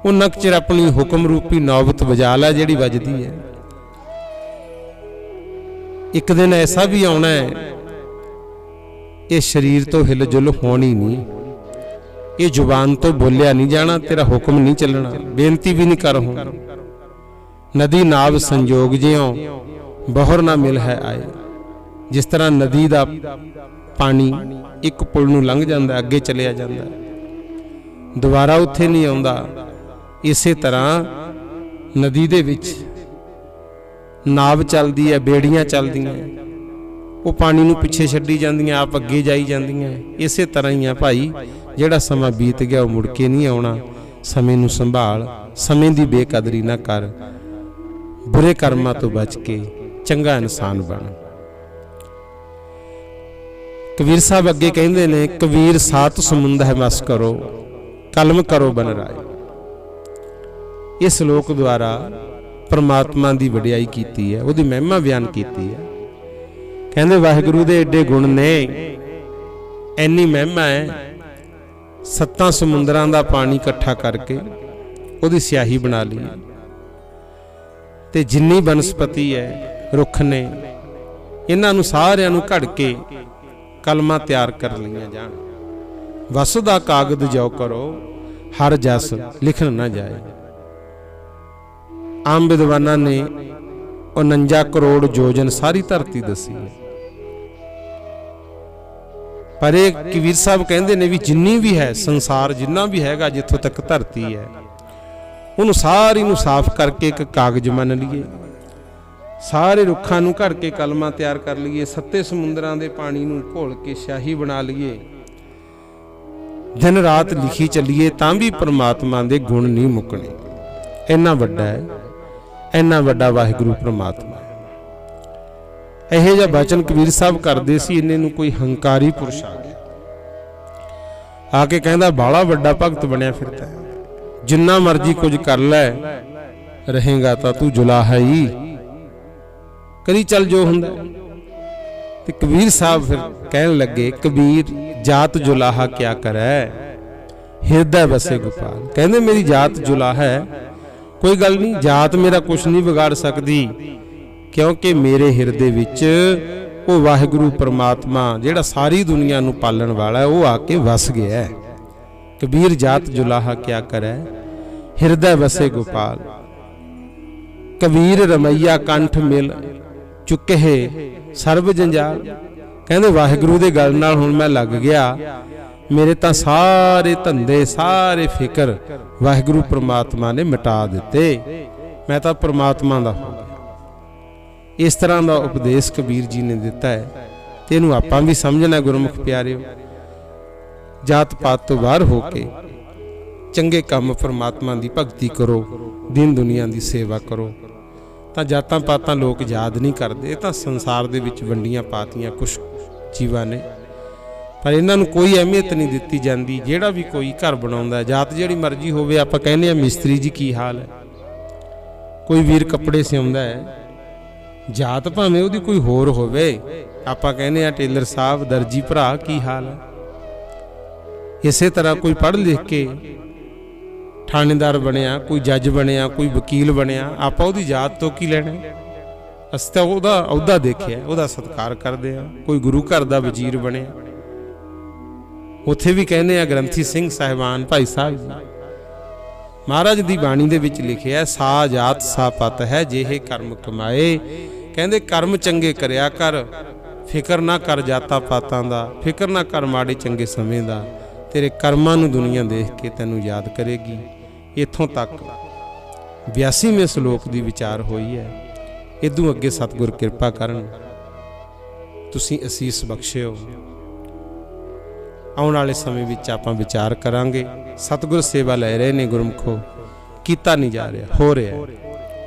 उन्ना चिर अपनी हुक्म रूपी नौबत बजा ला जिहड़ी वजदी है। एक दिन ऐसा भी आना है, ये शरीर तो हिल जुल होनी नहीं, ये जुबान तो बोलिया नहीं जाना, तेरा हुक्म नहीं चलना, बेनती भी नहीं कर हो। नदी नाव संजोग जियों बहर ना मिल है आए। जिस तरह नदी का पानी एक पुल नूं लंघ जांदा, अगे चलिया जांदा, दोबारा उत्थे नहीं आउंदा, इसे तरह नदी दे विच नाव चलदी है, बेड़ियां चलदियां, वो पानी नूं पिछे छड्डी जांदियां, आप अगे जाई जांदियां। इसे तरह ही आ भाई, जिहड़ा समा बीत गया वो मुड़ के नहीं आउणा। समय नूं संभाल, समय दी बेकदरी ना कर, बुरे कर्मां तो बच के चंगा इंसान बन। कबीर साहब अगे कहंदे ने, कबीर सात समुंद है मस करो, कलम करो बन राय। इस श्लोक द्वारा परमात्मा की वडियाई कीती है, उहदी महिमा बयान कीती है। कहंदे वाहिगुरू दे एडे गुण ने, इन्नी महिमा है, 7 समुंदरां दा पानी इकट्ठा करके उहदी स्याही बना ली, ते जिन्नी बनस्पति है, रुख ने, इन्हां नूं सारिआं नूं घड़ के कलमां तैयार कर लईआं जाण। वस दा कागद जो करो, हर जस लिखन ना जाए। आम विद्वानां ने 49 करोड़ योजन सारी धरती दसी है, पर एक कबीर साहब कहंदे ने भी जिन्नी भी है संसार, जिन्ना भी हैगा, जिथों तक धरती है, उन्होंने सारी नूं साफ करके एक कागज मन लीए, सारे रुखां नूं घड़ के कलमां तैयार कर लीए, 7 समुंदरां दे पानी नूं घोल के स्याही बना लीए, दिन रात लिखी चलीए, तां भी परमात्मा दे गुण नहीं मुकने। इन्ना वड्डा है, इन्ना वड्डा वाहिगुरू परमात्मा। ਇਹੋ ਜਿਹਾ बचन कबीर साहब करते सी। इन्ने नूं कोई हंकारी पुरुष आ गया, आके कहंदा बाला वड्डा भगत बनया फिरदा है, जिन्ना मर्जी कुछ कर लै, रहेगा तो तू जुलाहा ही, करी चल जो हुंदा। ते कबीर साहब फिर कहन लगे, कबीर जात जुलाहा क्या करे, हिरदे बसे गोपाल। कहंदे मेरी जात जुलाहा है, कोई गल नहीं, जात मेरा कुछ नहीं बिगाड़ सकती, क्योंकि मेरे हिरदे विच वो वाहिगुरू परमात्मा जिहड़ा सारी दुनिया नूं पालण वाला है, वो आके वस गया है। कबीर जात जुलाहा क्या करे, हिरदे बसे गोपाल। कबीर रमैया कंठ मिल चुके सर्व जंजाल। कहंदे वाहिगुरू दे गल नाल हुण मैं लग गया, मेरे तां सारे धंधे, सारे फिकर वाहिगुरू परमात्मा ने मिटा दिते, मैं तां परमात्मा दा हो गया। इस तरह का उपदेश कबीर जी ने दिता है, तो इनू आपां भी समझना। गुरमुख प्यारिओ, जात पात तो बाहर होके चंगे काम परमात्मा की भगती करो, दिन दुनिया की सेवा करो, तो जातां पातां लोग याद नहीं करते। तो संसार दे विच वंडियां पातियां कुछ जीवां ने, पर इन्हां नूं कोई अहमियत नहीं दिती जाती। जिहड़ा भी कोई घर बनाउंदा, जात जिहड़ी मर्जी होवे, आपां कहने मिस्त्री जी की हाल है, कोई वीर कपड़े सिउंदा है, जात भावें उहदी कोई होर होवे, आपां कहने आ टेलर साहब, दर्जी भरा की हाल है। इसे तरह कोई पढ़ लिख के थानेदार बनिया, कोई जज बनिया, कोई वकील बनिया, आपां उहदी जात तो की लैणा, असीं तां उहदा अहुदा देखिआ, उहदा सत्कार करदे आ। कोई गुरु घर दा वजीर बनिया, उत्थे भी कहने आ ग्रंथी सिंह साहिबान भाई साहब जी, महाराज दी बाणी दे विच लिखिआ, सा जात सा पत है, जेहे कर्म कमाए। कहंदे कर्म चंगे करिया कर, फिकर ना कर जाता पातां दा, फिकर ना कर माड़े चंगे समय दा, तेरे कर्मां नूं दुनिया देख के तैनूं याद करेगी। इत्थों तक 82वें श्लोक दी विचार होई है। इदों अगे सतगुर किरपा करन, तुसीं असीस बख्शिओ, ਆਉਣ ਵਾਲੇ ਸਮੇਂ ਵਿੱਚ ਆਪਾਂ ਵਿਚਾਰ ਕਰਾਂਗੇ। ਸਤਿਗੁਰ ਸੇਵਾ ਲੈ ਰਹੇ ਨੇ ਗੁਰਮੁਖੋ, ਕੀਤਾ ਨਹੀਂ ਜਾ ਰਿਹਾ, ਹੋ ਰਿਹਾ,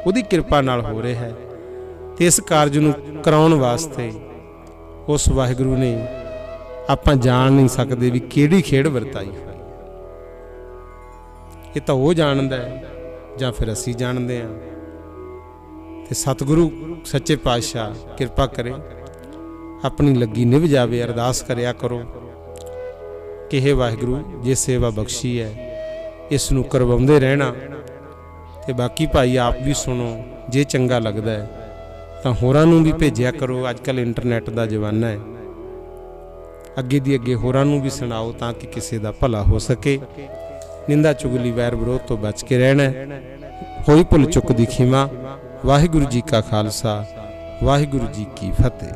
ਉਹਦੀ ਕਿਰਪਾ ਨਾਲ ਹੋ ਰਿਹਾ ਹੈ। ਤੇ ਇਸ ਕਾਰਜ ਨੂੰ ਕਰਾਉਣ ਵਾਸਤੇ ਉਸ ਵਾਹਿਗੁਰੂ ਨੇ ਆਪਾਂ ਜਾਣ ਨਹੀਂ ਸਕਦੇ ਵੀ ਕਿਹੜੀ ਖੇਡ ਵਰਤਾਈ ਹੋਈ। ਇਹ ਤਾਂ ਉਹ ਜਾਣਦਾ ਹੈ ਜਾਂ ਫਿਰ ਅਸੀਂ ਜਾਣਦੇ ਹਾਂ। ਤੇ ਸਤਿਗੁਰੂ ਸੱਚੇ ਪਾਤਸ਼ਾਹ ਕਿਰਪਾ ਕਰੇ, ਆਪਣੀ ਲੱਗੀ ਨਿਭ ਜਾਵੇ। ਅਰਦਾਸ ਕਰਿਆ ਕਰੋ ਕਿ ਹੇ ਵਾਹਿਗੁਰੂ, ਜੇ ਸੇਵਾ ਬਖਸ਼ੀ ਹੈ ਇਸ ਨੂੰ ਕਰਵਾਉਂਦੇ ਰਹਿਣਾ। ਤੇ ਬਾਕੀ ਭਾਈ ਆਪ ਵੀ ਸੁਣੋ, ਜੇ ਚੰਗਾ ਲੱਗਦਾ ਹੈ ਤਾਂ ਹੋਰਾਂ ਨੂੰ ਵੀ ਭੇਜਿਆ ਕਰੋ। ਅੱਜ ਕੱਲ੍ਹ ਇੰਟਰਨੈਟ ਦਾ ਜ਼ਮਾਨਾ ਹੈ, ਅੱਗੇ ਦੀ ਅੱਗੇ ਹੋਰਾਂ ਨੂੰ ਵੀ ਸੁਣਾਓ ਤਾਂ ਕਿ ਕਿਸੇ ਦਾ ਭਲਾ ਹੋ ਸਕੇ। ਨਿੰਦਾ ਚੁਗਲੀ ਵੈਰ ਵਿਰੋਧ ਤੋਂ ਬਚ ਕੇ ਰਹਿਣਾ। ਹੋਈ ਭੁੱਲ ਚੁੱਕ ਦੀ ਖਿਮਾ। ਵਾਹਿਗੁਰੂ ਜੀ ਕਾ ਖਾਲਸਾ, ਵਾਹਿਗੁਰੂ ਜੀ ਕੀ ਫਤਿਹ।